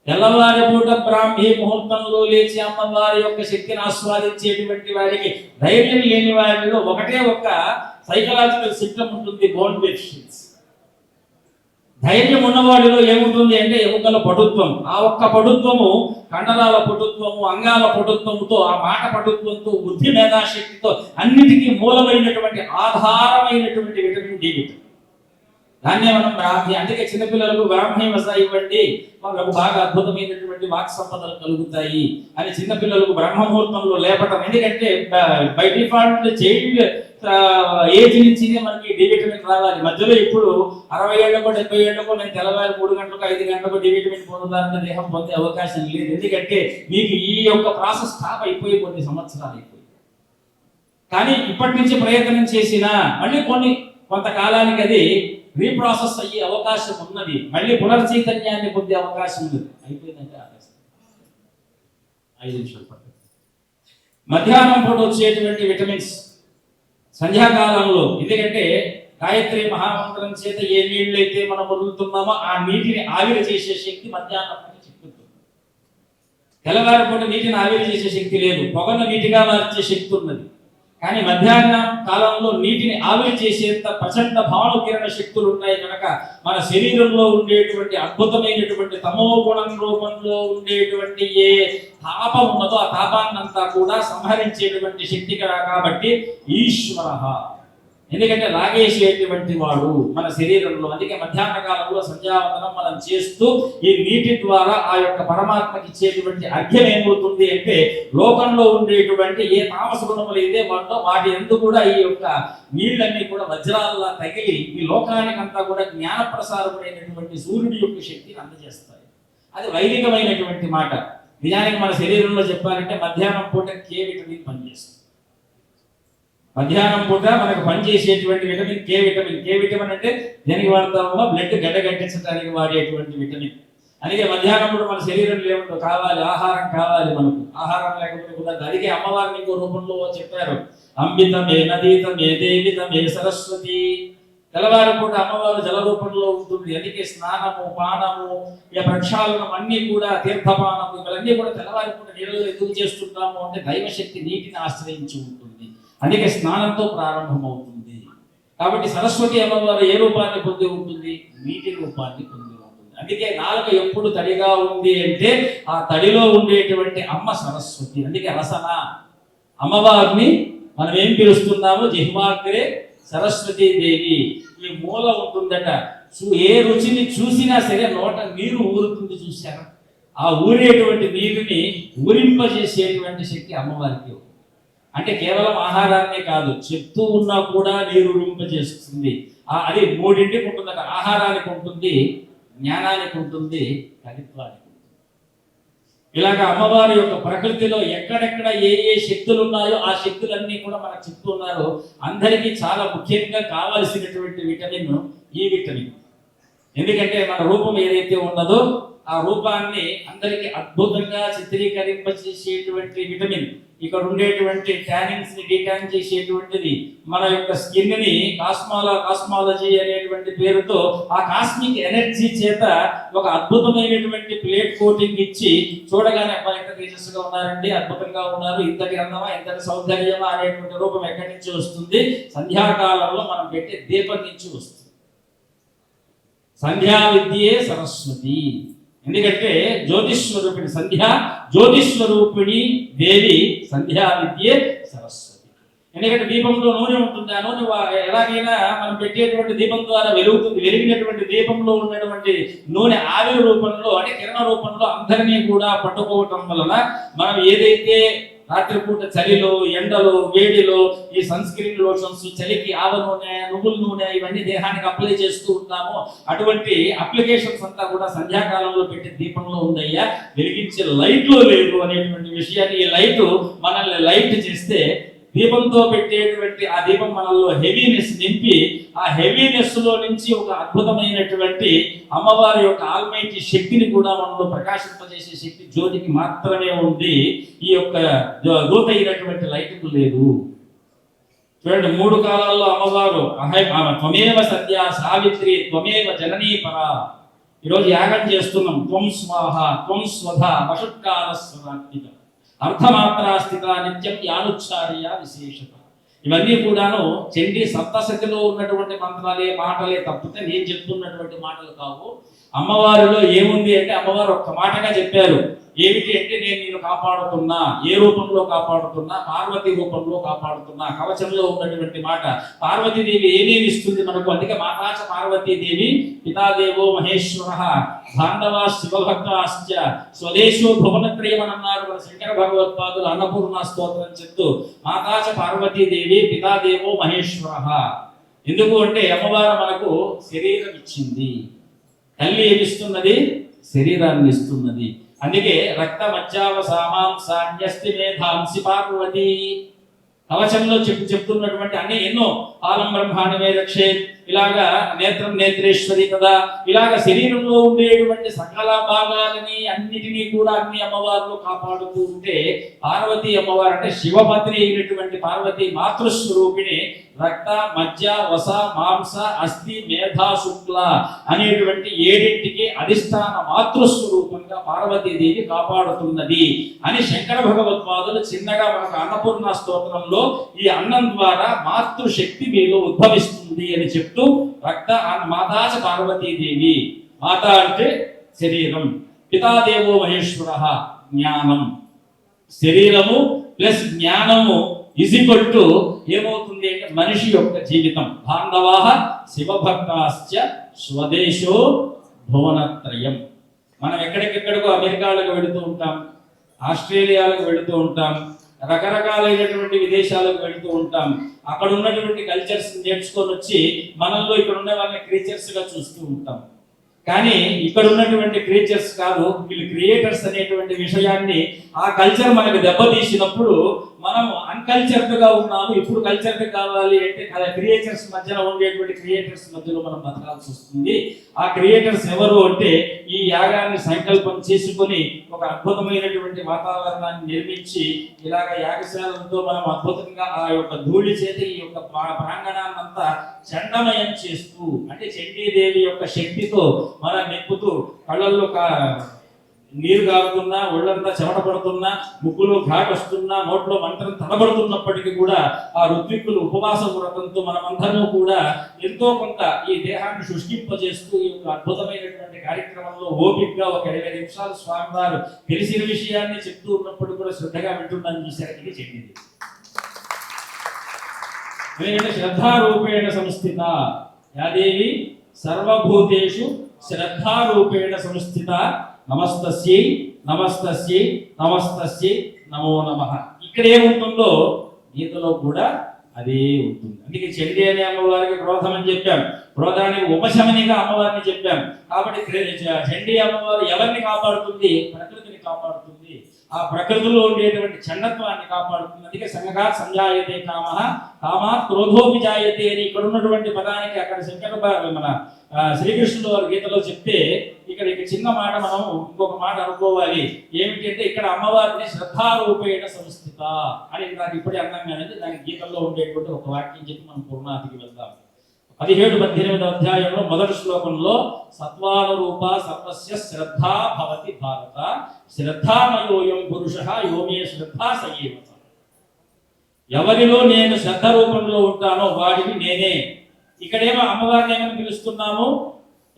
తెల్లవారి పూట బ్రాహ్మీ ముహూర్తంలో లేచి అమ్మవారి యొక్క శక్తిని ఆస్వాదించేటువంటి వారికి, ధైర్యం లేని వారిలో ఒకటే ఒక సైకలాజికల్ సిస్టమ్ ఉంటుంది, బోన్ డెఫిషియన్సీ. ధైర్యం ఉన్నవాడిలో ఏముంటుంది అంటే ఎముకల పటుత్వం. ఆ ఒక్క పటుత్వము, కండరాల పటుత్వము, అంగాల పటుత్వముతో, ఆ మాట పటుత్వంతో, బుద్ధి మేధాశక్తితో అన్నిటికీ మూలమైనటువంటి ఆధారమైనటువంటి విటమిన్ డి విటమిన్. దాన్నే మనం బ్రాహ్మి. అందుకే చిన్నపిల్లలకు బ్రాహ్మీ వస ఇవ్వండి, వాళ్ళకు బాగా అద్భుతమైనటువంటి వాక్ సంపదలు కలుగుతాయి అని చిన్నపిల్లలకు బ్రహ్మముహూర్తంలో లేపటం. ఎందుకంటే బై డిఫాల్ట్ చైల్డ్ ఏజ్ నుంచి మనకి డి విటమిన్ రావాలి. మధ్యలో ఇప్పుడు 60 ఏళ్లకో 70 ఏళ్లకో నేను తెల్లవారి 3 గంటలకు 5 గంటలకు డి విటమిన్ పొందుతారని దేహం పొందే అవకాశం లేదు. ఎందుకంటే మీకు ఈ యొక్క ప్రాసెస్ స్టాప్ అయిపోయి కొన్ని సంవత్సరాలు అయిపోయి. కానీ ఇప్పటి నుంచి ప్రయత్నం చేసినా మళ్ళీ కొంతకాలానికి అది రీప్రాసెస్ అయ్యే అవకాశం ఉన్నది, మళ్ళీ పునర్చైతన్యాన్ని పొందే అవకాశం ఉంది. అయిపోయిందంటే 5 నిమిషాలు పడుతుంది. మధ్యాహ్నం పూట వచ్చేటువంటి విటమిన్స్ సంధ్యాకాలంలో, ఎందుకంటే గాయత్రి మహామంత్రం చేత ఏ నీళ్ళు అయితే మనం వదులుతున్నామో ఆ నీటిని ఆవిరి చేసే శక్తి మధ్యాహ్నం పూట చిక్కుతుంది. తెల్లవారి పూట నీటిని ఆవిరి చేసే శక్తి లేదు, పొగను నీటిగా మార్చే శక్తి ఉన్నది. కానీ మధ్యాహ్న కాలంలో నీటిని ఆవిరి చేసేంత ప్రచండ భావకిరణ శక్తులు ఉన్నాయి కనుక మన శరీరంలో ఉండేటువంటి అద్భుతమైనటువంటి తమో గుణం రూపంలో ఉండేటువంటి ఏ తాపం ఉన్నదో ఆ తాపాన్నంతా కూడా సంహరించేటువంటి శక్తి కాబట్టి ఈశ్వర, ఎందుకంటే లాగేసేటువంటి వాడు మన శరీరంలో. అందుకే మధ్యాహ్న కాలంలో సంధ్యావందనం మనం చేస్తూ ఈ నీటి ద్వారా ఆ యొక్క పరమాత్మకి ఇచ్చేటువంటి అర్ఘ్యం ఏమవుతుంది అంటే లోకంలో ఉండేటువంటి ఏ తామస గుణములు అయితే వాటి ఎందుకు కూడా ఈ యొక్క నీళ్ళన్నీ కూడా వజ్రాల్లా తగిలి ఈ లోకానికంతా కూడా జ్ఞాన ప్రసారమైనటువంటి సూర్యుడి యొక్క శక్తిని అందజేస్తాయి. అది వైదికమైనటువంటి మాట. నిజానికి మన శరీరంలో చెప్పాలంటే మధ్యాహ్నం పూట కే విటమిన్ పనిచేస్తుంది. మధ్యాహ్నం పూట మనకు పనిచేసేటువంటి విటమిన్ కే విటమిన్. కే విటమిన్ అంటే దేనికి వాడతామో బ్లడ్ గడ్డగట్టించడానికి వాడేటువంటి విటమిన్. అందుకే మధ్యాహ్నం పూట మన శరీరంలో ఏముందో కావాలి, ఆహారం కావాలి. మనకు ఆహారం లేకపోతే కుదరదు. అందుకే అమ్మవారిని ఇంకో రూపంలో చెప్పారు, అంబితమే నదీతమే దేవితమే సరస్వతి. తెల్లవారి పూట అమ్మవారు జల రూపంలో ఉంటుంది. అందుకే స్నానము, పానము, ప్రక్షాళనం అన్ని కూడా, తీర్థపానము ఇవన్నీ కూడా తెల్లవారి పూట నీళ్ళలో ఎందుకు చేస్తుంటాము అంటే దైవశక్తి నీటిని ఆశ్రయించి ఉంటుంది. అందుకే స్నానంతో ప్రారంభమవుతుంది. కాబట్టి సరస్వతి అమ్మవారు ఏ రూపాన్ని పొంది ఉంటుంది? నీటి రూపాన్ని పొంది ఉంటుంది. అందుకే నాలుక ఎప్పుడు తడిగా ఉంది అంటే ఆ తడిలో ఉండేటువంటి అమ్మ సరస్వతి. అందుకే రసన అమ్మవారిని మనం ఏం పిలుస్తున్నాము? జిహ్వాగ్రే సరస్వతీ దేవి. ఈ మూల ఉంటుందట. ఏ రుచిని చూసినా సరే నోట నీరు ఊరుతుంది. చూశారా? ఆ ఊరేటువంటి నీరుని ఊరింపజేసేటువంటి శక్తి అమ్మవారికి. అంటే కేవలం ఆహారాన్నే కాదు, చెప్తూ ఉన్నా కూడా నీరు ఊరింపజేస్తుంది. అది 3ంటికి ఉంటుందట. ఆహారానికి ఉంటుంది, జ్ఞానానికి ఉంటుంది, కవిత్వానికి ఉంటుంది. ఇలాగ అమ్మవారి యొక్క ప్రకృతిలో ఎక్కడెక్కడ ఏ ఏ శక్తులు ఉన్నాయో ఆ శక్తులన్నీ కూడా మనకు చెప్తున్నారు. అందరికీ చాలా ముఖ్యంగా కావలసినటువంటి విటమిన్ ఈ విటమిన్. ఎందుకంటే మన రూపం ఏదైతే ఉన్నదో ఆ రూపాన్ని అందరికీ అద్భుతంగా చిత్రీకరింపచేసేటువంటి విటమిన్, ఇక్కడ ఉండేటువంటి ట్యానింగ్స్ ని డిటాన్ చేసేటువంటిది, మన యొక్క స్కిన్ ని కాస్మాలజీ అనేటువంటి పేరుతో ఆ కాస్మిక్ ఎనర్జీ చేత ఒక అద్భుతమైనటువంటి ప్లేట్ కోటింగ్ ఇచ్చి చూడగానే అబ్బాయి ఎంత తేజస్సుగా ఉన్నారండి, అద్భుతంగా ఉన్నారు, ఇంతటి అందమా ఇంతటి సౌందర్యమా అనేటువంటి రూపం ఎక్కడి నుంచి వస్తుంది? సంధ్యాకాలంలో మనం పెట్టే దీపం నుంచి వస్తుంది. సంధ్యా విద్యే సరస్వతి. ఎందుకంటే జ్యోతిస్వరూపిణి సంధ్యా, జ్యోతిస్వరూపిణి దేవి సంధ్యా విద్యే సరస్వతి. ఎందుకంటే దీపంలో నూనె ఉంటుంది. ఆ నూనె ఎలాగైనా మనం పెట్టేటువంటి దీపం ద్వారా వెలుగుతుంది. వెలిగినటువంటి దీపంలో ఉన్నటువంటి నూనె ఆవిరి రూపంలో అంటే కిరణ రూపంలో అందరినీ కూడా పట్టుకోవటం వలన మనం ఏదైతే రాత్రిపూట చలిలో, ఎండలో, వేడిలో ఈ సన్ స్క్రీన్ లోషన్స్, చలికి ఆవ నూనె, నువ్వుల నూనె ఇవన్నీ దేహానికి అప్లై చేస్తూ ఉంటాము. అటువంటి అప్లికేషన్స్ అంతా కూడా సంధ్యాకాలంలో పెట్టే దీపంలో ఉందయ్యా, వెలిగించే లైట్ లో లేదు అనేటువంటి విషయాన్ని, ఈ లైట్ మనల్ని లైట్ చేస్తే దీపంతో పెట్టేటువంటి ఆ దీపం మనలో హెవీనెస్ నింపి ఆ హెవీనెస్ లో నుంచి ఒక అద్భుతమైనటువంటి అమ్మవారి యొక్క ఆల్మైటీ శక్తిని కూడా మనలో ప్రకాశింపజేసే శక్తి జ్యోతికి మాత్రమే ఉంది. ఈ యొక్క దూత అయినటువంటి లైట్కు లేదు. చూడండి, 3 కాలాల్లో అమ్మవారు త్వమేవ సత్య సావిత్రి త్వమేవ జననీ పరా. ఈరోజు యాగం చేస్తున్నాం. త్వం స్వాహ త్వం స్వధ వషట్కార స్వరాత్మిక అర్థమాత్రా స్థిత నిత్యం యానుచ్చార్య విశేషత. ఇవన్నీ కూడాను చండీ సప్తశతిలో ఉన్నటువంటి మంత్రాలే, మాటలే తప్పితే నేను చెప్తున్నటువంటి మాటలు కావు. అమ్మవారిలో ఏముంది అంటే అమ్మవారు ఒక్క మాటగా చెప్పారు. ఏమిటి అంటే నేను నిన్ను కాపాడుతున్నా. ఏ రూపంలో కాపాడుతున్నా? పార్వతి రూపంలో కాపాడుతున్నా. కవచంలో ఉన్నటువంటి మాట. పార్వతీదేవి ఏమేమి ఇస్తుంది మనకు? అందుకే మాతాచ పార్వతీదేవి పితాదేవో మహేశ్వర బాంధవా శివభక్తాశ్చ స్వదేశో భువనత్రయం అని అన్నారు మన శంకర భగవత్పాదులు అన్నపూర్ణ స్తోత్రం చెప్తూ. మాతాచ పార్వతీదేవి పితాదేవో మహేశ్వర. ఎందుకు అంటే అమ్మవారు మనకు శరీరం ఇచ్చింది. తల్లి ఏమిస్తున్నది? శరీరాన్ని ఇస్తున్నది. అందుకే రక్త మజ్జావసామాంసాన్యస్తి మేధాంసి పార్వతి. కవచంలో చెప్తున్నటువంటి అన్ని ఎన్నో ఆలం బ్రహ్మాండ మే రక్షే, ఇలాగా నేత్రం నేత్రేశ్వరి కదా, ఇలాగ శరీరంలో ఉండేటువంటి సకల భాగాలని అన్నిటినీ కూడా అన్ని అమ్మవార్లు కాపాడుతూ ఉంటే పార్వతి అమ్మవారు అంటే శివపత్ని అయినటువంటి పార్వతి మాతృస్వరూపిణి రక్త మజ్జ వస మాంస అస్థి మేధా శుక్ల అనేటువంటి 7టికి అధిష్టాన మాతృస్వరూపంగా పార్వతీదేవి కాపాడుతున్నది అని శంకర భగవత్పాదులు చిన్నగా మనకు అన్నపూర్ణ స్తోత్రంలో ఈ అన్నం ద్వారా మాతృశక్తి మీలో ఉద్భవిస్తుంది అని చెప్తూ రక్త మాతాచ పార్వతీదేవి. మాత అంటే శరీరం, పితాదేవో మహేశ్వర జ్ఞానం. శరీరము ప్లస్ జ్ఞానము ఈక్వల్ టు ఏమవుతుంది అంటే మనిషి యొక్క జీవితం. బాంధవాః శివభక్తాశ్చ స్వదేశో భువనత్రయం. మనం ఎక్కడికెక్కడికో అమెరికాలకు వెళుతూ ఉంటాం, ఆస్ట్రేలియాలకు వెళుతూ ఉంటాం, రకరకాలైనటువంటి విదేశాలకు వెళుతూ ఉంటాం. అక్కడ ఉన్నటువంటి కల్చర్స్ నేర్చుకొని వచ్చి మనల్లో ఇక్కడ ఉన్న వాళ్ళని క్రీచర్స్ గా చూస్తూ ఉంటాం. కానీ ఇక్కడ ఉన్నటువంటి క్రియేచర్స్ కాదు, వీళ్ళు క్రియేటర్స్ అనేటువంటి విషయాన్ని ఆ కల్చర్ మనకు దెబ్బతీసినప్పుడు మనం అన్కల్చర్డ్ గా ఉన్నాము. ఇప్పుడు కల్చర్డ్ కావాలి అంటే క్రియేటర్స్ మధ్యలో ఉండేటువంటి క్రియేటర్స్ మధ్యలో మనం బతకాల్సి వస్తుంది. ఆ క్రియేటర్స్ ఎవరు అంటే ఈ యాగాన్ని సంకల్పం చేసుకొని ఒక అద్భుతమైనటువంటి వాతావరణాన్ని నిర్మించి ఇలాగ యాగశాలతో మనం అద్భుతంగా ఆ యొక్క ధూళి చేత ఈ యొక్క ప్రాంగణాన్ని అంతా చండమయం చేస్తూ అంటే చండీదేవి యొక్క శక్తితో మనం నింపుతూ కళ్ళల్లో నీరు కాగుతున్నా, ఒళ్ళంతా చెమట పడుతున్నా, ముక్కులో ఘాట్ వస్తున్నా, నోట్లో మంటలు తడబడుతున్నప్పటికీ కూడా ఆ ఋత్విక్కులు ఉపవాస వ్రతంతో మనమందరూ కూడా ఎంతో కొంత ఈ దేహాన్ని శుష్కింపజేస్తూ ఈ అద్భుతమైనటువంటి కార్యక్రమంలో ఓపికగా ఒక 20 నిమిషాలు స్వామివారు తెలిసిన విషయాన్ని చెప్తూ ఉన్నప్పుడు కూడా శ్రద్ధగా వింటున్నాను. చూశారు, ఇది చెప్పింది. ఎందుకంటే శ్రద్ధారూపేణ సంస్థిత యాదేవి సర్వభూతేషు శ్రద్ధారూపేణ సంస్థిత నమస్తస్యై నమస్తస్యై నమస్తస్యై నమో నమః. ఇక్కడ ఏముంటుందో గీతలో కూడా అదే ఉంటుంది. అందుకే చండీ అనే అమ్మవారికి క్రోధం అని చెప్పాం, క్రోధానికి ఉపశమనిగా అమ్మవారిని చెప్పాం. కాబట్టి చండీ అమ్మవారు ఎవరిని కాపాడుతుంది? ప్రకృతిని కాపాడుతుంది. ఆ ప్రకృతిలో ఉండేటువంటి చండత్వాన్ని కాపాడుతుంది. అందుకే సంఘా సంజాయతే కామః కామాత్ క్రోధోపి జాయతే అని ఇక్కడ ఉన్నటువంటి పదానికి అక్కడ మన శ్రీకృష్ణుడు వారి గీతలో చెప్తే ఇక్కడ చిన్న మాట మనం ఇంకొక మాట అనుకోవాలి. ఏమిటంటే ఇక్కడ అమ్మవారిని శ్రద్ధారూపేణ సంస్థిత అని నాకు ఇప్పుడే అన్నాం కానీ దానికి గీతల్లో ఉండేటువంటి ఒక వాక్యం చెప్పి మనం పూర్ణాతికి వెళ్దాం. 17-18 అధ్యాయంలో మొదటి శ్లోకంలో సత్వానురూప సర్వస్య శ్రద్ధా భవతి భారత శ్రద్ధామయోయం పురుషః యోమే శ్రద్ధా సయేవ. ఎవరిలో నేను శ్రద్ధ రూపంలో ఉంటానో వాడిని నేనే. ఇక్కడేమో అమ్మవారిని ఏమని పిలుస్తున్నాము?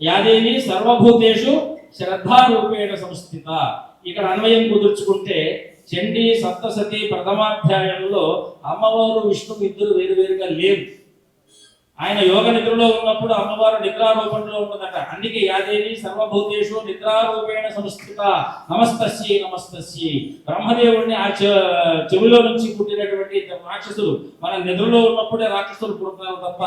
యాదేవి సర్వభూతేషు శ్రద్ధారూపేణ సంస్థిత. ఇక్కడ అన్వయం కుదుర్చుకుంటే చండీ సప్తసతి ప్రథమాధ్యాయంలో అమ్మవారు విష్ణువు ఇద్దరు వేరువేరుగా లేరు. ఆయన యోగ నిద్రలో ఉన్నప్పుడు అమ్మవారు నిద్రారూపంలో ఉంటుందట. అందుకే యాదేవి సర్వభూతేషు నిద్రారూపేణ సంస్థిత నమస్తస్యై నమస్తస్యై. బ్రహ్మదేవుడిని ఆ చెవిలో నుంచి పుట్టినటువంటి రాక్షసులు మన నిద్రలో ఉన్నప్పుడే రాక్షసులు పుడతారు తప్ప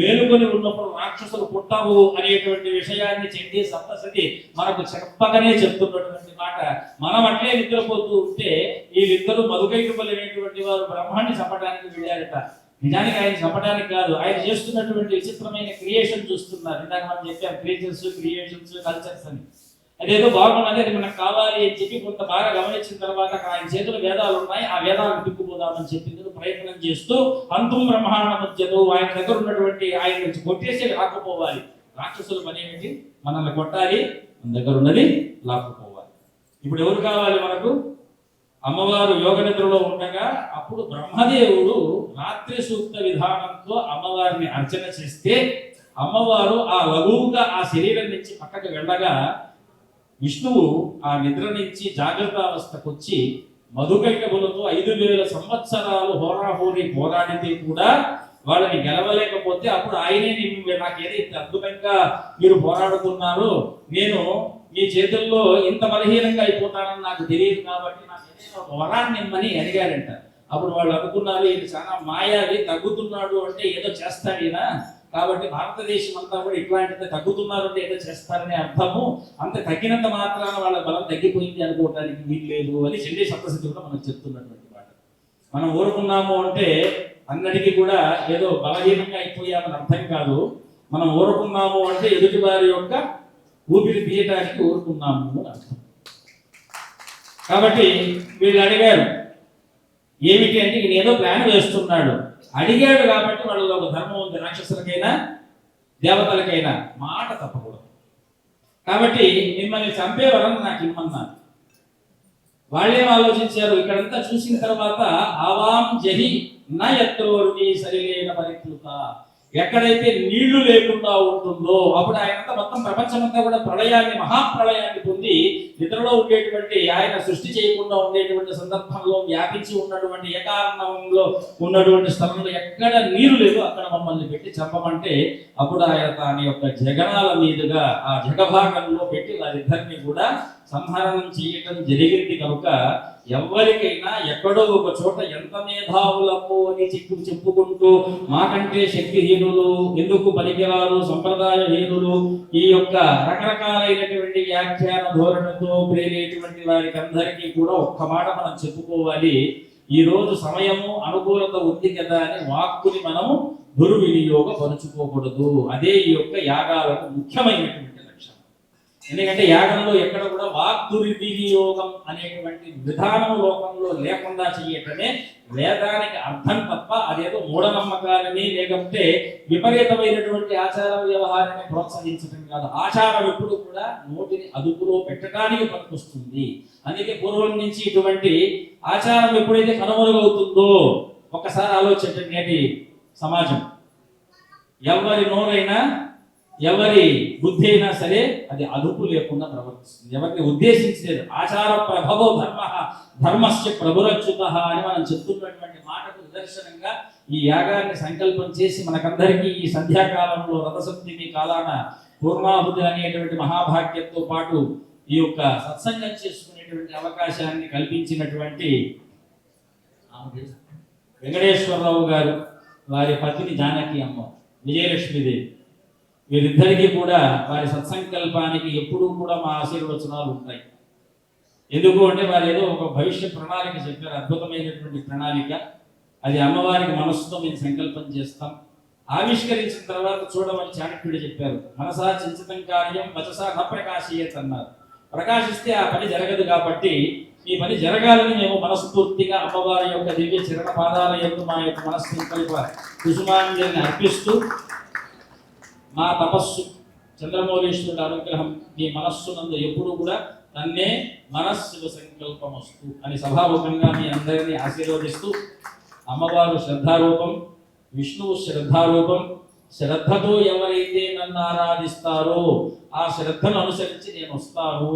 మేలుకొని ఉన్నప్పుడు రాక్షసులు పుట్టవు అనేటువంటి విషయాన్ని చండీ సప్తసతి మనకు చెప్పకనే చెప్తున్నటువంటి మాట. మనం అట్లే నిద్రపోతూ ఉంటే వీళ్ళిద్దరూ మధుకైకపల్లినటువంటి వారు బ్రహ్మాన్ని చంపడానికి వెళ్ళారట. నిజానికి ఆయన చంపడానికి కాదు, ఆయన చేస్తున్నటువంటి విచిత్రమైన క్రియేషన్ చూస్తున్నారు. ఇందాక మనం చెప్పాం క్రియేషన్స్, కల్చర్స్ అని. అదేదో బాగున్నది, అది మనకు కావాలి అని చెప్పి కొంత బాగా గమనించిన తర్వాత ఆయన చేతులు వేదాలు ఉన్నాయి, ఆ వేదాలను తిప్పుకోదామని చెప్పి ప్రయత్నం చేస్తూ అంతం బ్రహ్మాండ మధ్యతో ఆయన దగ్గర ఉన్నటువంటి ఆయన నుంచి కొట్టేసి లాక్కుపోవాలి. రాక్షసుల పని ఏమిటి? మనల్ని కొట్టాలి, మన దగ్గర ఉన్నది లాక్కుపోవాలి. ఇప్పుడు ఎవరు కావాలి మనకు? అమ్మవారు యోగ నిద్రలో ఉండగా అప్పుడు బ్రహ్మదేవుడు రాత్రి సూక్త విధానంతో అమ్మవారిని అర్చన చేస్తే అమ్మవారు ఆ లఘువుగా ఆ శరీరం నుంచి పక్కకి వెళ్ళగా విష్ణువు ఆ నిద్ర నుంచి జాగ్రత్త అవస్థకు వచ్చి మధుకైకములతో 5000 సంవత్సరాలు హోరాహోరీ పోరాడితే కూడా వాళ్ళని గెలవలేకపోతే అప్పుడు ఆయనే నాకు ఏదైతే అద్భుతంగా మీరు పోరాడుతున్నారు, నేను మీ చేతుల్లో ఇంత బలహీనంగా అయిపోతానని నాకు తెలియదు కాబట్టి నాకు ఏదైనా ఒక వరాన్ని ఇమ్మని అడిగారంట. అప్పుడు వాళ్ళు అనుకున్నారు ఇది చాలా మాయావి, తగ్గుతున్నాడు అంటే ఏదో చేస్తాడు ఈయన, కాబట్టి భారతదేశం అంతా కూడా ఇట్లాంటిది తగ్గుతున్నారు అంటే ఏదో చేస్తారనే అర్థము, అంత తగ్గినంత మాత్రాన వాళ్ళ బలం తగ్గిపోయింది అనుకోవటానికి వీలు లేదు అని చండీ సప్తశతి కూడా మనకు చెప్తున్నటువంటి మాట. మనం ఊరుకున్నాము అంటే అన్నిటికీ కూడా ఏదో బలహీనంగా అయిపోయామని అర్థం కాదు. మనం ఊరుకున్నాము అంటే ఎదుటి వారి యొక్క ఊపిరి తీయటానికి ఊరుకున్నాము అని అర్థం. కాబట్టి వీళ్ళు అడిగారు ఏమిటి అంటే ఈయన ఏదో ప్లాన్ వేస్తున్నాడు. అడిగాడు కాబట్టి వాళ్ళలో ఒక ధర్మం ఉంది, రాక్షసులకైనా దేవతలకైనా మాట తప్పకూడదు. కాబట్టి మిమ్మల్ని చంపే వరం నాకు ఇమ్మన్నారు. వాళ్ళేం ఆలోచించారు, ఇక్కడంతా చూసిన తర్వాత ఆవాం జహి నా ఎత్రోరుని సరిలేన పరికృత, ఎక్కడైతే నీళ్లు లేకుండా ఉంటుందో అప్పుడు ఆయన మొత్తం ప్రపంచమంతా కూడా ప్రళయాన్ని, మహాప్రళయాన్ని పొంది నిద్రలో ఉండేటువంటి ఆయన సృష్టి చేయకుండా ఉండేటువంటి సందర్భంలో వ్యాపించి ఉన్నటువంటి ఏకారణంలో ఉన్నటువంటి స్థలంలో ఎక్కడ నీరు లేదు అక్కడ మమ్మల్ని పెట్టి చంపమంటే అప్పుడు ఆయన తన యొక్క జగనాల మీదుగా ఆ జగభాగంలో పెట్టి వారిద్దరిని కూడా సంహరణం చేయటం జరిగింది. కనుక ఎవరికైనా ఎక్కడో ఒక చోట ఎంత మేధావులము అని చెప్పుకుంటూ మాకంటే శక్తిహీనులు, ఎందుకు పనికిరారు, సంప్రదాయహీనులు, ఈ యొక్క రకరకాలైనటువంటి వ్యాఖ్యాన ధోరణితో ప్రేరేటువంటి వారికి అందరికీ కూడా ఒక్క మాట మనం చెప్పుకోవాలి, ఈ రోజు సమయము అనుకూలత ఉంది కదా అని వాక్కుని మనము దుర్వినియోగపరుచుకోకూడదు. అదే ఈ యొక్క యాగాలకు ముఖ్యమైనటువంటి లక్ష్యం. ఎందుకంటే యాగంలో ఎక్కడ కూడా వాక్ దుర్వినియోగం అనేటువంటి విధానం లోకంలో లేకుండా చేయటమే వేదానికి అర్థం తప్ప అదేదో మూఢనమ్మకాలని లేకపోతే విపరీతమైనటువంటి ఆచార వ్యవహారాన్ని ప్రోత్సహించడం కాదు. ఆచారం ఎప్పుడు కూడా నోటిని అదుపులో పెట్టడానికి పనికొస్తుంది. అందుకే పూర్వం నుంచి ఇటువంటి ఆచారం ఎప్పుడైతే కనుమరుగవుతుందో ఒక్కసారి ఆలోచించండి. నేటి సమాజం ఎవరి నోరైనా ఎవరి బుద్ధి అయినా సరే అది అదుపు లేకుండా ప్రవర్తిస్తుంది. ఎవరిని ఉద్దేశించలేదు. ఆచార ప్రభవో ధర్మ ధర్మస్య ప్రభురచ్యుత అని మనం చెప్తున్నటువంటి మాటకు నిదర్శనంగా ఈ యాగాన్ని సంకల్పం చేసి మనకందరికీ ఈ సంధ్యాకాలంలో రథసప్తమి కాలాన పూర్ణాహుతి అనేటువంటి మహాభాగ్యంతో పాటు ఈ యొక్క సత్సంగం చేసుకునేటువంటి అవకాశాన్ని కల్పించినటువంటి వెంకటేశ్వరరావు గారు, వారి పత్ని జానకి అమ్మ, విజయలక్ష్మీదేవి, వీరిద్దరికీ కూడా వారి సత్సంకల్పానికి ఎప్పుడూ కూడా మా ఆశీర్వచనాలు ఉంటాయి. ఎందుకు అంటే వారు ఏదో ఒక భవిష్య ప్రణాళిక చెప్పారు, అద్భుతమైనటువంటి ప్రణాళిక. అది అమ్మవారికి మనస్సుతో మేము సంకల్పం చేస్తాం, ఆవిష్కరించిన తర్వాత చూడమని చాణక్యుడు చెప్పారు. మనసా చింతితం కార్యం వచసా న ప్రకాశీయత్ అన్నారు. ప్రకాశిస్తే ఆ పని జరగదు, కాబట్టి ఈ పని జరగాలని మేము మనస్ఫూర్తిగా అమ్మవారి యొక్క దివ్య చరణ పాదాల యొక్క మా యొక్క మనస్సు సంకల్ప కుసుమాంజలిని అర్పిస్తూ, మా తపస్సు చంద్రమౌళీశ్వరుడు అనుగ్రహం మీ మనస్సునందు ఎప్పుడు కూడా తన్నే మనస్సు సంకల్పం వస్తూ అని సభాముఖంగా మీ అందరినీ ఆశీర్వదిస్తూ, అమ్మవారు శ్రద్ధారూపం, విష్ణువు శ్రద్ధారూపం. శ్రద్ధతో ఎవరైతే నన్ను ఆరాధిస్తారో ఆ శ్రద్ధను అనుసరించి నేను వస్తాను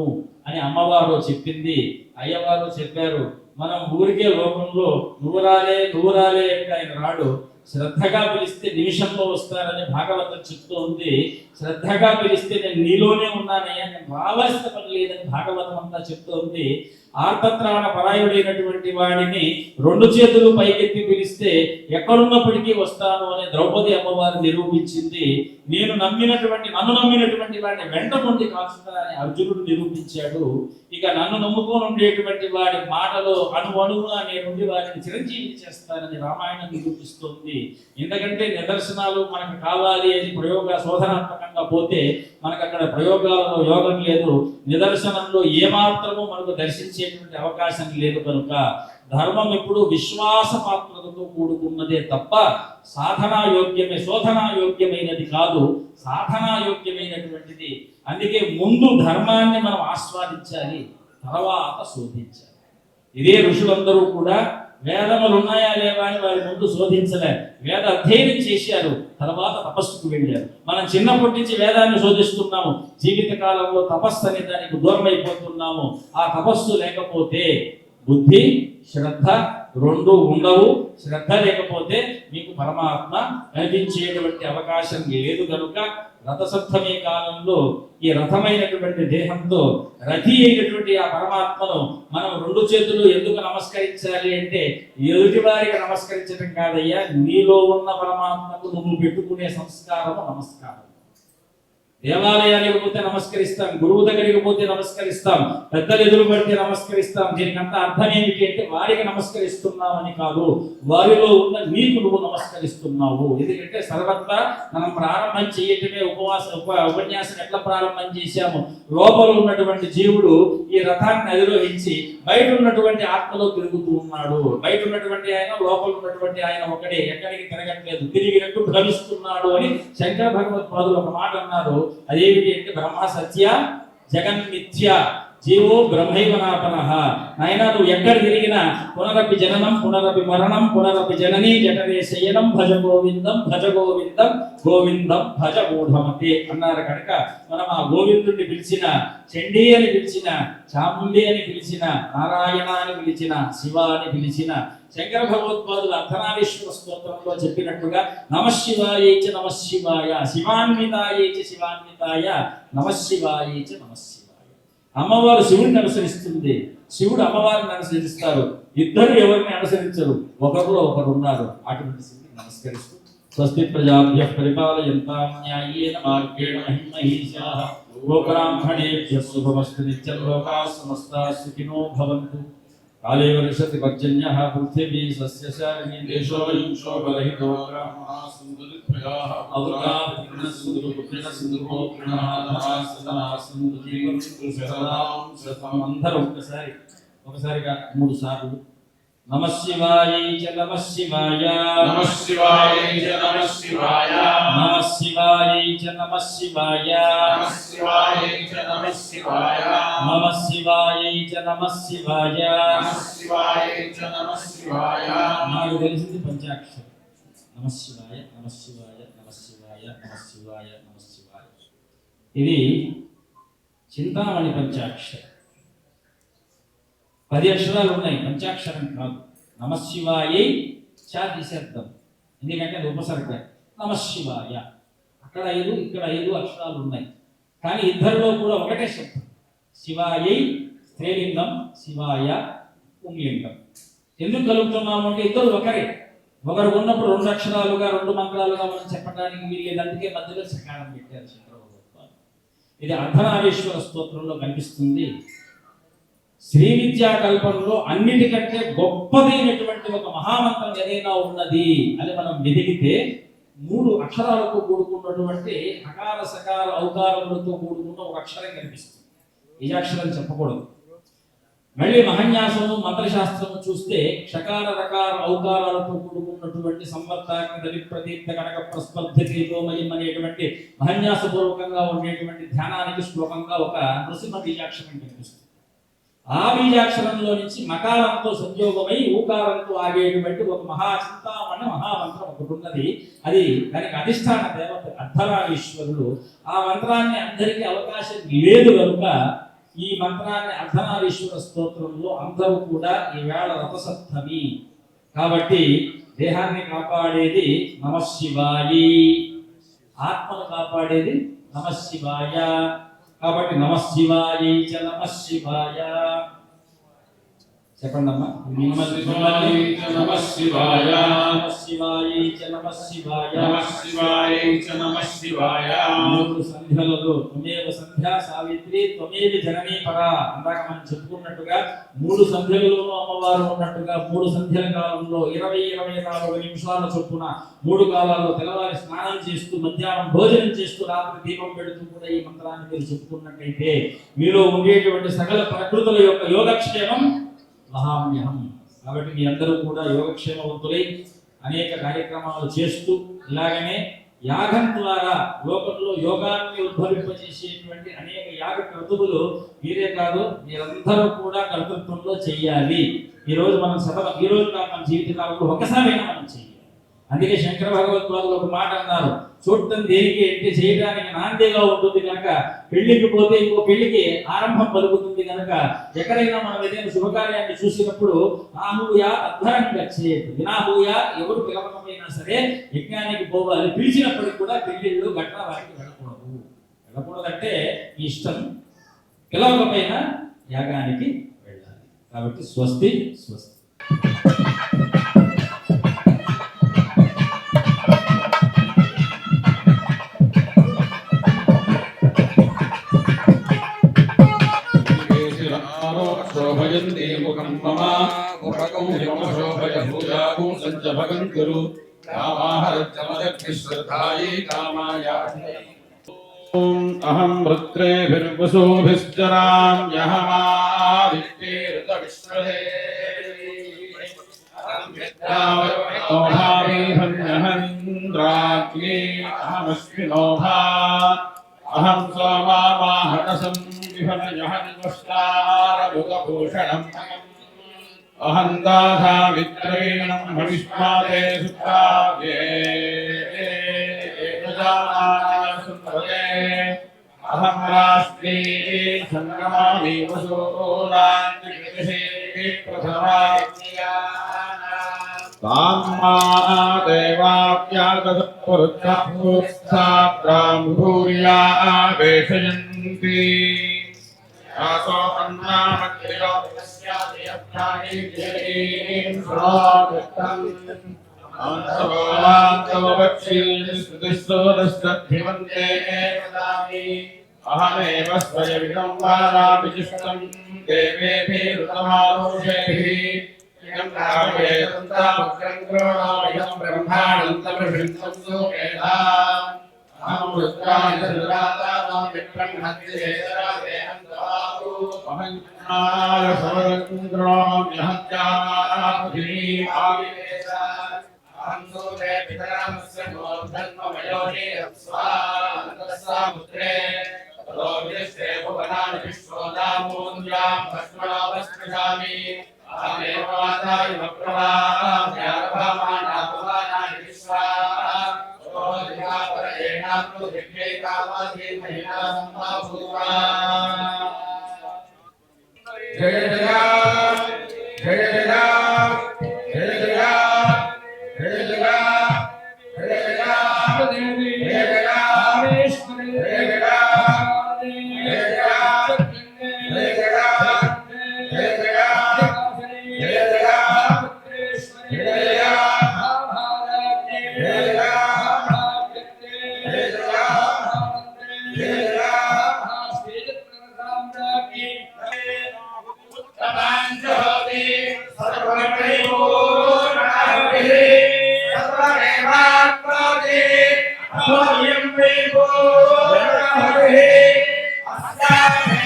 అని అమ్మవారు చెప్పింది. అయ్యవారు చెప్పారు, మనం ఊరికే లోకంలో నువ్వు రాలే అంటే ఆయన రాడు, శ్రద్ధగా పిలిస్తే నిమిషంలో వస్తారని భాగవతం చెప్తూ ఉంది. శ్రద్ధగా పిలిస్తే నేను నీలోనే ఉన్నానయ్యా, నేను రావాల్సిన పని లేదని భాగవతం అంతా చెప్తూ ఉంది. ఆర్తత్రాణ పరాయుడైనటువంటి వాడిని రెండు చేతులు పైకెత్తి పిలిస్తే ఎక్కడున్నప్పటికీ వస్తాను అని ద్రౌపది అమ్మవారు నిరూపించింది. నన్ను నమ్మినటువంటి వాడిని వెంట నుండి కాల్చుతానని అర్జునుడు నిరూపించాడు. ఇక నన్ను నమ్ముకొని ఉండేటువంటి వాడి మాటలో అణువున నేను వారిని చిరంజీవి చేస్తానని రామాయణం నిరూపిస్తోంది. ఎందుకంటే నిదర్శనాలు మనకు కావాలి అని శోధనాత్మకంగా పోతే మనకు అక్కడ ప్రయోగాలలో యోగం లేదు, నిదర్శనంలో ఏమాత్రము మనకు దర్శించేటువంటి అవకాశం లేదు. కనుక ధర్మం ఎప్పుడు విశ్వాస పాత్రతతో కూడుకున్నదే తప్ప శోధనాయోగ్యమైనది కాదు, సాధనాయోగ్యమైనటువంటిది. అందుకే ముందు ధర్మాన్ని మనం ఆస్వాదించాలి, తర్వాత శోధించాలి. ఇదే ఋషులందరూ కూడా వేదములు ఉన్నాయా లేవా అని వారి ముందు శోధించలే, వేద అధ్యయనం చేశారు, తర్వాత తపస్సుకు వెళ్ళారు. మనం చిన్నప్పటి నుంచి వేదాన్ని శోధిస్తున్నాము, జీవిత కాలంలో తపస్సు అనే దానికి దూరం అయిపోతున్నాము. ఆ తపస్సు లేకపోతే బుద్ధి శ్రద్ధ రెండు ఉండవు. శ్రద్ధ లేకపోతే మీకు పరమాత్మ కనిపించేటువంటి అవకాశం లేదు. కనుక రథసప్తమి కాలంలో ఈ రథమైనటువంటి దేహంతో రథి అయినటువంటి ఆ పరమాత్మను మనం రెండు చేతులు ఎందుకు నమస్కరించాలి అంటే, ఎదుటి వారికి నమస్కరించడం కాదయ్యా, నీలో ఉన్న పరమాత్మకు నువ్వు పెట్టుకునే సంస్కారము నమస్కారం. దేవాలయానికి పోతే నమస్కరిస్తాం, గురువు దగ్గరికి పోతే నమస్కరిస్తాం, పెద్దలు ఎదురు పడితే నమస్కరిస్తాం. దీనికి అంత అర్థం ఏమిటి అంటే వారికి నమస్కరిస్తున్నామని కాదు, వారిలో ఉన్న నీకు నువ్వు నమస్కరిస్తున్నావు. ఎందుకంటే సర్వత్రా మనం ప్రారంభం చేయటమే ఉపన్యాసం ఎట్లా ప్రారంభం చేశాము, లోపల ఉన్నటువంటి జీవుడు ఈ రథాన్ని అధిరోహించి బయట ఉన్నటువంటి ఆత్మలో తిరుగుతూ ఉన్నాడు. బయట ఉన్నటువంటి ఆయన లోపల ఉన్నటువంటి ఆయన ఒకడే, ఎక్కడికి తిరగట్లేదు, తిరిగినట్టు భ్రమిస్తున్నాడు అని శంకర భగవత్పాదులు ఒక మాట అన్నారు. అదేమిటి అంటే బ్రహ్మ సత్య జగన్మిథ్య జీవో బ్రహ్మైవనాపనః. నాయన నువ్వు ఎక్కడ తిరిగినా పునరపి జననం పునరపి మరణం పునరపి జననీ జఠరే శయనం భజ గోవిందం గోవిందం భజ మూఢమతే అన్నారు. కనుక మనం ఆ గోవిందుడిని పిలిచిన, చండీ అని పిలిచిన, చాముండి అని పిలిచిన, నారాయణ అని పిలిచిన, శివ అని పిలిచిన, శంకర భగవత్పాదులు అర్ధనారీశ్వర స్తోత్రంలో చెప్పినట్టుగా నమశివాయేచ నమశివాయ, శివాన్వితాయేచ శివాన్వితాయ, నమశివాయేచ నమశివాయ. అమ్మవారు శివుడిని అనుసరిస్తుంది, శివుడు అమ్మవారిని అనుసరిస్తారు. ఇద్దరు ఎవరిని అనుసరించరు, ఒకరిలో ఒకరు ఉన్నారు. అటువంటి శివుడిని నమస్కరిస్తూ స్వస్తి ప్రజాభ్యః పరిపాలయంతాం న్యాయేన మార్గేణ మహిమహీషాః గోబ్రాహ్మణేభ్యః శుభమస్తు నిత్యం లోకాః సమస్తాః సుఖినో భవంతు. కాళే వర్షతి పర్జన్యః పృథివీ సస్యశాలినీ దేశోऽयं శోభరహితో బ్రాహ్మణా సుందరిత్వయాః అవగాహన సుందరుపుత్రిణ సుందరగోత్రిణాధనా సదనా సుందరీవంతు శతనాం శతం. అందరూ ఒకసారిగా 3 సార్లు నమః శివాయై చ నమః శివాయ, నమః శివాయై చ నమః శివాయ, నమః శివాయై చ నమః శివాయ, నమః శివాయై చ నమః శివాయ, నమః శివాయై చ నమః శివాయ, నమః శివాయై చ నమః శివాయ. నాకు తెలిసింది పంచాక్షరం. నమః శివాయ నమః శివాయ నమః శివాయ నమః శివాయ నమః శివాయ. ఇది చింతామణి పంచాక్షరం. 10 అక్షరాలు ఉన్నాయి, పంచాక్షరం కాదు. నమశివాయై చ నిశ్శబ్దం, ఎందుకంటే అది ఉపసర్గ. నమశివాయ అక్కడ 5 ఇక్కడ 5 అక్షరాలు ఉన్నాయి, కానీ ఇద్దరిలో కూడా ఒకటే శబ్దం. శివాయై స్త్రీలింగం, శివాయ పుంలింగం. ఎందుకు కలుపుతున్నాము అంటే ఇద్దరు ఒకరే, ఒకరు ఉన్నప్పుడు 2 అక్షరాలుగా 2 మంత్రాలుగా మనం చెప్పడానికి వీలేదు. అందుకే మధ్యలో సకారం పెట్టారు శంకర భగవత్పాదులు. ఇది అర్ధనారీశ్వర స్తోత్రంలో కనిపిస్తుంది. శ్రీ విద్యా కల్పంలో అన్నిటికంటే గొప్పదైనటువంటి ఒక మహామంత్రం ఏదైనా ఉన్నది అని మనం వెదిగితే 3 అక్షరాలతో కూడుకున్నటువంటి అకార సకార ఔకారములతో కూడుకున్న ఒక అక్షరం కనిపిస్తుంది. ఈ అక్షరం చెప్పకూడదు. మళ్ళీ మహన్యాసము మంత్రశాస్త్రము చూస్తే క్షకార రకార ఔకారాలతో కూడుకున్నటువంటి సంవర్తాగ్ని ప్రతీర్థ కనక ప్రస్పర్ధతి గోమయం అనేటువంటి మహన్యాసపూర్వకంగా ఉండేటువంటి ధ్యానానికి శ్లోకంగా ఒక నృసింహ బీజాక్షరం కనిపిస్తుంది. ఆ బీజాక్షరంలో నుంచి మకారంతో సంయోగమై ఊకారంతో ఆగేటువంటి ఒక మహాచింతామణి మహామంత్రం ఒకటి ఉన్నది. అది దానికి అధిష్టాన దేవత అర్ధనారీశ్వరుడు. ఆ మంత్రాన్ని అందరికీ అవకాశం లేదు కనుక ఈ మంత్రాన్ని అర్ధనారీశ్వర స్తోత్రంలో అందరూ కూడా ఈవేళ రథసప్తమి కాబట్టి దేహాన్ని కాపాడేది నమశివాయి, ఆత్మను కాపాడేది నమశివాయ. కాబట్టి నమశివాయ చ నమశివాయ చెప్పండి అమ్మా. నమశివాయ చ నమశివాయ, నమశివాయ చ నమశివాయ, నమశివాయ చ నమశివాయ. 3 సంధ్యలలో త్వమేవ సంధ్యా సావిత్రి త్వమేవ జననీ పరా అందాక మనం చెప్పుకున్నట్టుగా 3 సంధ్యలలో అమ్మవారు ఉన్నట్టుగా 3 సంధ్యల కాలంలో 20-24 నిమిషాల చొప్పున 3 కాలాల్లో తెల్లవారి స్నానం చేస్తూ మధ్యాహ్నం భోజనం చేస్తూ రాత్రి దీపం పెడుతూ కూడా ఈ మంత్రాన్ని మీరు చెప్పుకున్నట్టయితే మీలో ఉండేటువంటి సకల ప్రకృతుల యొక్క యోగక్షేమం మహామ్యహం. కాబట్టి మీ అందరూ కూడా యోగక్షేమవంతులై అనేక కార్యక్రమాలు చేస్తూ ఇలాగనే యాగం ద్వారా లోకంలో యోగాన్ని ఉద్భవింపజేసేటువంటి అనేక యాగ క్రతువులు మీరే కాదు మీరందరూ కూడా కర్తృత్వంలో చెయ్యాలి. ఈ రోజు మనం ఈ రోజు మన జీవితకాలంలో ఒకసారైనా మనం చెయ్యాలి. అందుకే శంకర భగవత్పాదులు ఒక మాట అన్నారు, చూడటం దేనికి అంటే చేయడానికి నాందేగా ఉంటుంది కనుక పెళ్లికి పోతే ఇంకో పెళ్లికి ఆరంభం పలుకుతుంది కనుక ఎక్కడైనా మనం ఏదైనా శుభకార్యాన్ని చూసినప్పుడు ఆహూయా అధ్వరం గచ్చేది వినాహూయా ఎవరు పిలవకపోయినా సరే యజ్ఞానికి పోవాలి. పిలిచినప్పటికి కూడా పెళ్లిళ్ళు ఘటన వారికి వెళ్ళకూడదంటే ఇష్టం, పిలవకపోయినా యాగానికి వెళ్ళాలి. కాబట్టి స్వస్తి స్వస్తి. శోభయంతే ముఖం మమ ముఖకం శోభయ భూజాగం సంచ భగం కురు కామాహరజమదగ్ని శ్రద్ధాయే కామాయ. అహం రుద్రేభిర్వసుభిశ్చరామ్యహమాదిత్యేర్దవిశ్వదే ఓహామిహన్యహంద్రాగ్నే అహమస్మి నోభా అహం సోమామాహనసం విహనయహన్వస్తారభుతభూషణం అహం దాధావిత్రేణం భవిష్మాదే సుప్రావ్యే అహం రాష్ట్రీ సంగమామి వసూనాంతికృషే ప్రథమాజ్ఞా ताम्मा देवाप्यागतपुरुषाभूर्या वेशयन्ति आसो अन्नामग्नियो यस्यादेवप्राणिभ्येन स्वागतम् अंसवान्तो वक्षीस्तुतिस्तोदस्तद्धिवन्ते वदामि अहमेव स्वयमिदं वाराभिजिष्टं देवेभिरुतमानुषेभिः రాత్రే భోయం విభో హరే అస్సామే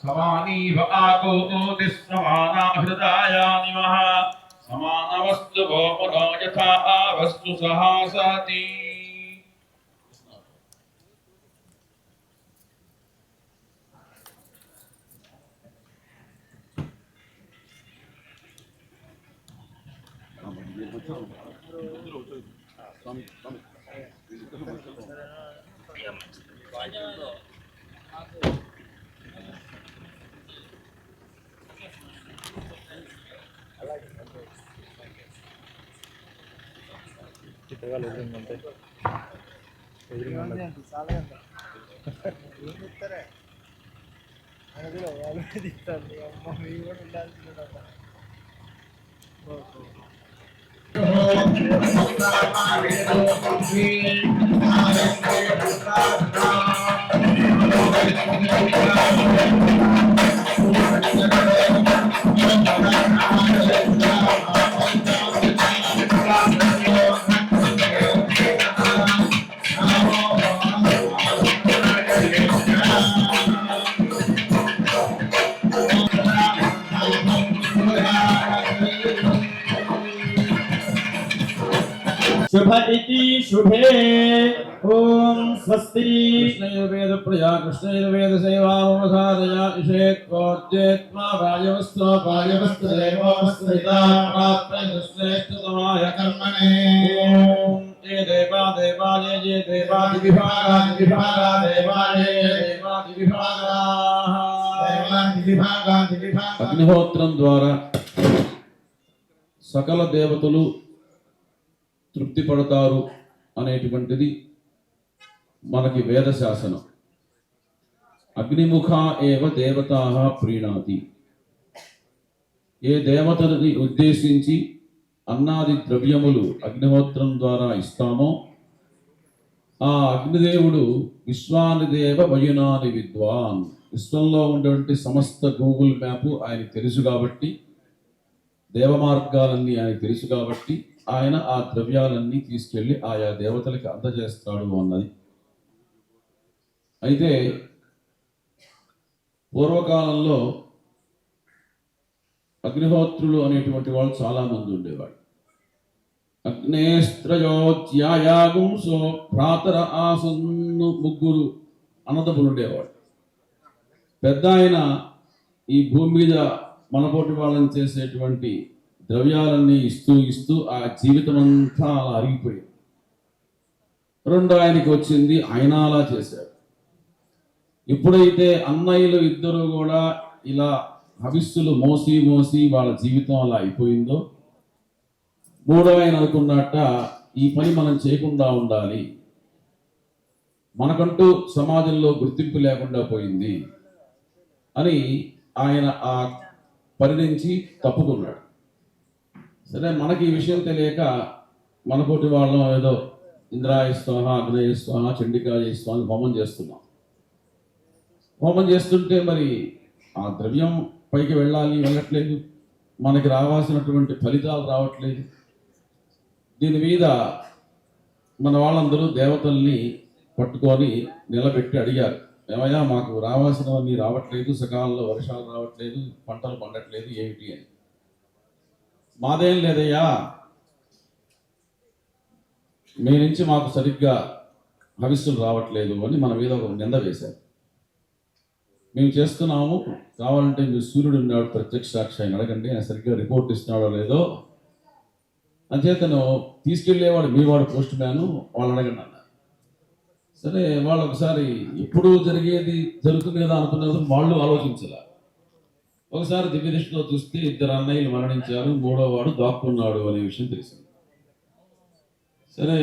समानीव आको ओतिस्समाना हृदयानि मः समानवस्तु गोपनो यथा आवस्तु सहासाति शुभ इति शुभे ओम स्वस्ति कृष्णयर्वेद प्रजा कृष्णयर्वेद सेवामवसादया इषेत्वोज्जेत्मा वायवस्त्व वायवस्त्र देवोऽस्त्रिता प्राप्य श्रेष्ठतमाय कर्मणे ओम ये देवा देवाय ये देवादिविभागा देवाय देवादिविभागा అగ్నిహోత్రం ద్వారా సకల దేవతలు తృప్తి పడతారు అనేటువంటిది మనకి వేద శాసనం. అగ్నిముఖ ఏవ దేవతా ప్రీణాతి. ఏ దేవతలని ఉద్దేశించి అన్నాది ద్రవ్యములు అగ్నిహోత్రం ద్వారా ఇస్తామో ఆ అగ్నిదేవుడు విశ్వానిదేవ వయునాని విద్వాన్, విశ్వంలో ఉన్నటువంటి సమస్త గూగుల్ మ్యాప్ ఆయనకు తెలుసు కాబట్టి, దేవ మార్గాలన్నీ ఆయనకు తెలుసు కాబట్టి ఆయన ఆ ద్రవ్యాలన్నీ తీసుకెళ్లి ఆయా దేవతలకి అందజేస్తాడు అన్నది. అయితే పూర్వకాలంలో అగ్నిహోత్రులు అనేటువంటి వాళ్ళు చాలా మంది ఉండేవాడు. అగ్నేస్త్రయోత్యాయాగుంసో భ్రాతర ఆసన్ను ముగ్గురు అన్నదమ్ములు ఉండేవాడు. పెద్ద ఆయన ఈ భూమి మీద మనపోటి వాళ్ళని చేసేటువంటి ద్రవ్యాలన్నీ ఇస్తూ ఇస్తూ ఆ జీవితం అంతా అలా అరిగిపోయింది. రెండో ఆయనకి వచ్చింది, ఆయన అలా చేశాడు. ఎప్పుడైతే అన్నయ్యలు ఇద్దరు కూడా ఇలా హవిస్సులు మోసి మోసి వాళ్ళ జీవితం అలా అయిపోయిందో, మూడో ఆయన అనుకున్నట్ట ఈ పని మనం చేయకుండా ఉండాలి, మనకంటూ సమాజంలో గుర్తింపు లేకుండా పోయింది అని ఆయన ఆ పని నుంచి తప్పుకున్నాడు. సరే, మనకి ఈ విషయం తెలియక మనపోటి వాళ్ళం ఏదో ఇంద్రాయ స్వాహ, అగ్నేయ స్వాహ, చండికాయ స్వాహ హోమం చేస్తున్నాం. హోమం చేస్తుంటే మరి ఆ ద్రవ్యం పైకి వెళ్ళట్లేదు, మనకి రావాల్సినటువంటి ఫలితాలు రావట్లేదు. దీని మీద మన వాళ్ళందరూ దేవతల్ని పట్టుకొని నిలబెట్టి అడిగారు, ఏమయ్యా మాకు రావాల్సినవన్నీ రావట్లేదు, సకాలంలో వర్షాలు రావట్లేదు, పంటలు పండట్లేదు, ఏమిటి అని. మాదేం లేదయ్యా, మీ నుంచి మాకు సరిగ్గా హవిస్సులు రావట్లేదు అని మన మీద ఒక నింద వేశారు. మేము చేస్తున్నాము, కావాలంటే మీ సూర్యుడు ఉన్నాడు ప్రత్యక్ష సాక్షి, ఆయన అడగండి, ఆయన సరిగ్గా రిపోర్ట్ ఇస్తున్నాడో లేదో. అంచేతను తీసుకెళ్లేవాడు మీవాడు పోస్ట్ మ్యాను, వాళ్ళు అడగండి అన్నారు. సరే, వాళ్ళు ఒకసారి ఎప్పుడు జరిగేది జరుగుతుంది కదా అనుకున్నది వాళ్ళు ఆలోచించాల. ఒకసారి దివ్య దృష్టిలో చూస్తే 2 అన్నయ్యలు మరణించారు, 3వ వాడు దాక్కున్నాడు అనే విషయం తెలిసింది. సరే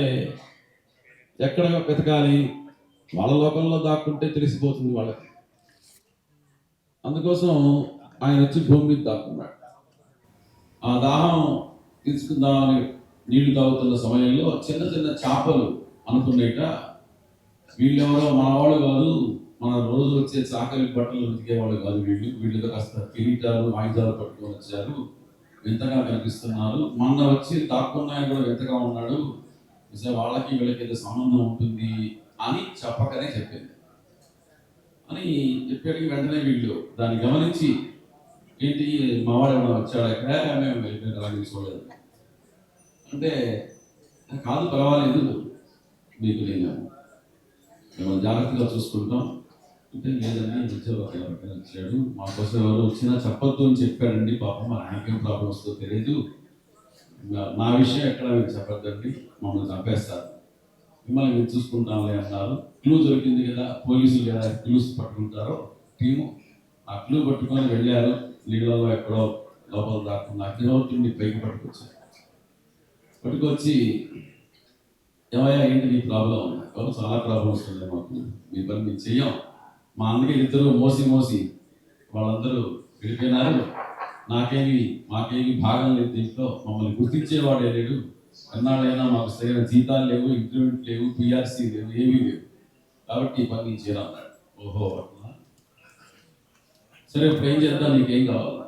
ఎక్కడ వెతకాలి, వాళ్ళ లోకంలో దాక్కుంటే తెలిసిపోతుంది వాళ్ళకి. అందుకోసం ఆయన వచ్చి భూమి మీద దాక్కున్నాడు. ఆ దాహం తీసుకుందామని నీళ్లు తాగుతున్న సమయంలో చిన్న చిన్న చేపలు అనుకునేట వీళ్ళెవరో మన వాళ్ళు కాదు, మన రోజు వచ్చే చాకలి బట్టలు ఉతికేవాళ్ళు కాదు, వీళ్ళతో కాస్త కిరీటాలు ఆయుధాలు పట్టుకొని వచ్చారు, వింతగా కనిపిస్తున్నారు, మొన్న వచ్చి దాక్కున్నాయని కూడా వింతగా ఉన్నాడు, వాళ్ళకి వీళ్ళకి ఏదో సంబంధం ఉంటుంది అని చెప్పకనే చెప్పింది. అని చెప్పేటికి వెంటనే వీళ్ళు దాన్ని గమనించి, ఏంటి మావాడు ఏమైనా వచ్చాడు ఎక్కడ, మేము వెళ్ళిపోయిన అలా తీసుకోలేదు అంటే, కాదు పర్వాలేదు మీకు నేను మిమ్మల్ని జాగ్రత్తగా చూసుకుంటాం అంటే, లేదండి వచ్చాడు మా కోసం ఎవరు వచ్చినా చెప్పొద్దు అని చెప్పాడండి, పాపం మా ఆయనకేం ప్రాబ్లం వస్తుందో తెలియదు, నా విషయం ఎక్కడ మీరు చెప్పద్దండి, మమ్మల్ని చంపేస్తారు, మిమ్మల్ని మీరు చూసుకుంటాంలే అన్నారు. క్లూ దొరికింది కదా, పోలీసులు కదా క్లూస్ పట్టుకుంటారో టీము, ఆ క్లూ పట్టుకొని వెళ్ళారు. నీళ్ళలో ఎక్కడో లోపల దాక్కున్న అగ్నిహోత్రుడిని పైకి పట్టుకొచ్చి ఏమయ్యా ఏంటి నీ ప్రాబ్లం, చాలా ప్రాబ్లమ్స్ ఉన్నాయి మాకు, మీ పని మేము చెయ్యం, మా అన్నకి 2 మోసి వాళ్ళందరూ వెళ్ళిపోయినారు, మాకేమి భాగం లేదు దీంట్లో, మమ్మల్ని గుర్తించేవాడే లేడు, ఎన్నాళ్ళైనా మాకు సరైన జీతాలు లేవు, ఇంక్రిమెంట్ లేవు, పిఆర్సీ లేవు, ఏమీ లేవు, కాబట్టి ఈ పని చేయాలన్నాడు. ఓహో అట్లా, సరే ఇప్పుడు ఏం చేద్దాం, నీకేం కావాలి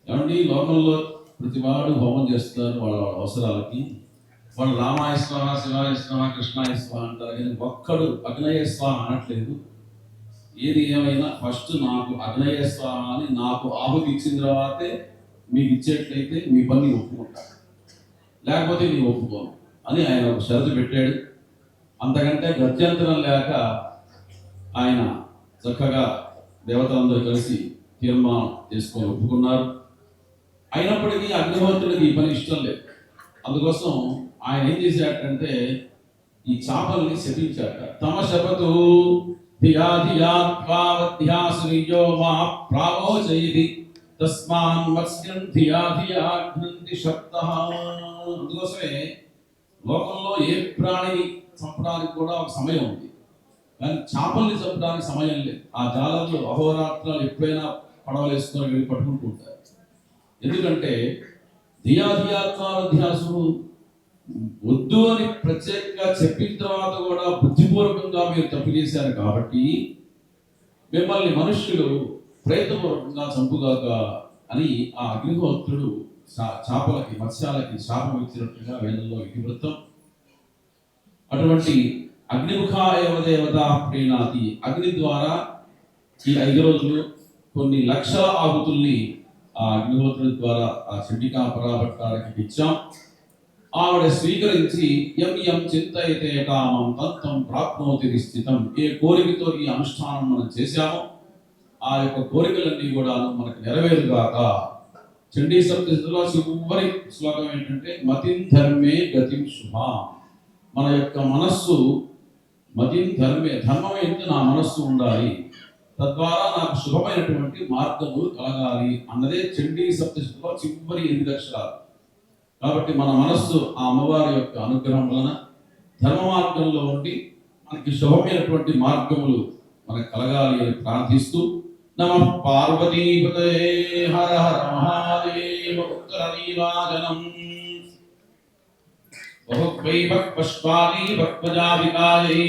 ఏమండి, లోకంలో ప్రతి వాడు హోమం చేస్తారు వాళ్ళ అవసరాలకి, వాళ్ళు రామాయ స్వాహ, శివాయ స్వాహ, కృష్ణాయ స్వాహ అంటారు, కానీ ఒక్కడు అగ్నయ స్వాహ అనట్లేదు. ఏది ఏమైనా ఫస్ట్ నాకు అగ్నయ స్వాహ అని నాకు ఆహుతి ఇచ్చిన తర్వాతే మీకు ఇచ్చేట్లయితే మీ పని ఒప్పుకుంటాను, లేకపోతే నేను ఒప్పుకోను అని ఆయన ఒక షరతు పెట్టాడు. అంతకంటే గత్యంతరం లేక ఆయన చక్కగా దేవతలందరూ కలిసి తీర్మానం చేసుకొని ఒప్పుకున్నారు. అయినప్పటికీ అగ్నిహోత్రుడికి ఈ పని ఇష్టం లేదు. అందుకోసం ఆయన ఏం చేశాడంటే ఈ చేపల్ని శపించాట. తమ శపతు ధియాధియాత్వావధ్యాసునియో మా ప్రావోచయితి తస్మాన్ మత్స్యం ధియాధియాఘ్నంతి శబ్దః. అందుకోసమే లోకంలో ఏ ప్రాణిని చంపడానికి కూడా ఒక సమయం ఉంది, కానీ చేపల్ని చంపడానికి సమయం లేదు. ఆ జాలంలో అహోరాత్రాలు ఎప్పుడైనా పడవలేసుకొని వెళ్ళి పట్టుకుంటూ ఉంటారు. ఎందుకంటే ధియాధియాత్వాధ్యాసు వద్దు అని ప్రత్యేకంగా చెప్పిన తర్వాత కూడా బుద్ధిపూర్వకంగా మీరు తప్పు చేశారు కాబట్టి మిమ్మల్ని మనుష్యులు ప్రయత్నపూర్వకంగా చంపుగాక అని ఆ అగ్నిహోత్రుడు చేపలకి మత్స్యాలకి శాపం ఇచ్చినట్టుగా వేదంలో ఇతివృత్తం. అటువంటి అగ్నిముఖాయ దేవత ప్రీణాతి, అగ్ని ద్వారా ఈ 5 రోజులు కొన్ని లక్షల ఆహుతుల్ని ఆ అగ్నిహోత్రుడి ద్వారా ఆ చండికా పరాభట్టానికి ఇచ్చాం. ఆవిడ స్వీకరించి యం చింతయితే కామం తంతం ప్రాప్నోతి నిశ్చితం. ఏ కోరికతో ఈ అనుష్ఠానం మనం చేశామో ఆ యొక్క కోరికలన్నీ కూడా మనకు నెరవేరుగాక. చండీ సప్తశతిలో చివరి శ్లోకం ఏంటంటే మతిం ధర్మే గతిం శుభా. మన యొక్క మనస్సు మతిం ధర్మే, ధర్మం ఏంటి నా మనస్సు ఉండాలి, తద్వారా నాకు శుభమైనటువంటి మార్గములు కలగాలి అన్నదే చండీ సప్తశతిలో చివరి 8 అక్షరాలు. కాబట్టి మన మనస్సు ఆ అమ్మవారి యొక్క అనుగ్రహం వలన ధర్మ మార్గంలో ఉండి మనకి శుభమైనటువంటి మార్గములు మనకు కలగాలి అని ప్రార్థిస్తూ నమః పార్వతీపతే హర హర మహాదేవ ఉత్తర నీరాజనం బహువై పుష్పాని భక్పజావికాయై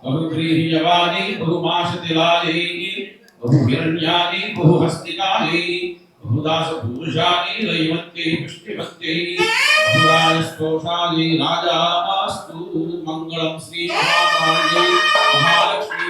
బహువ్రీహ్యవాని బహుమాశతిలాయై బహుహిరణ్యాని బహుహస్తికాయై బహుదాస పురుషాని రైవత్యై పుష్టివత్యై బహురాజస్పోషాయై రాజాస్తు. మంగళం శ్రీ మహాకాళ్యై మహాలక్ష్మీ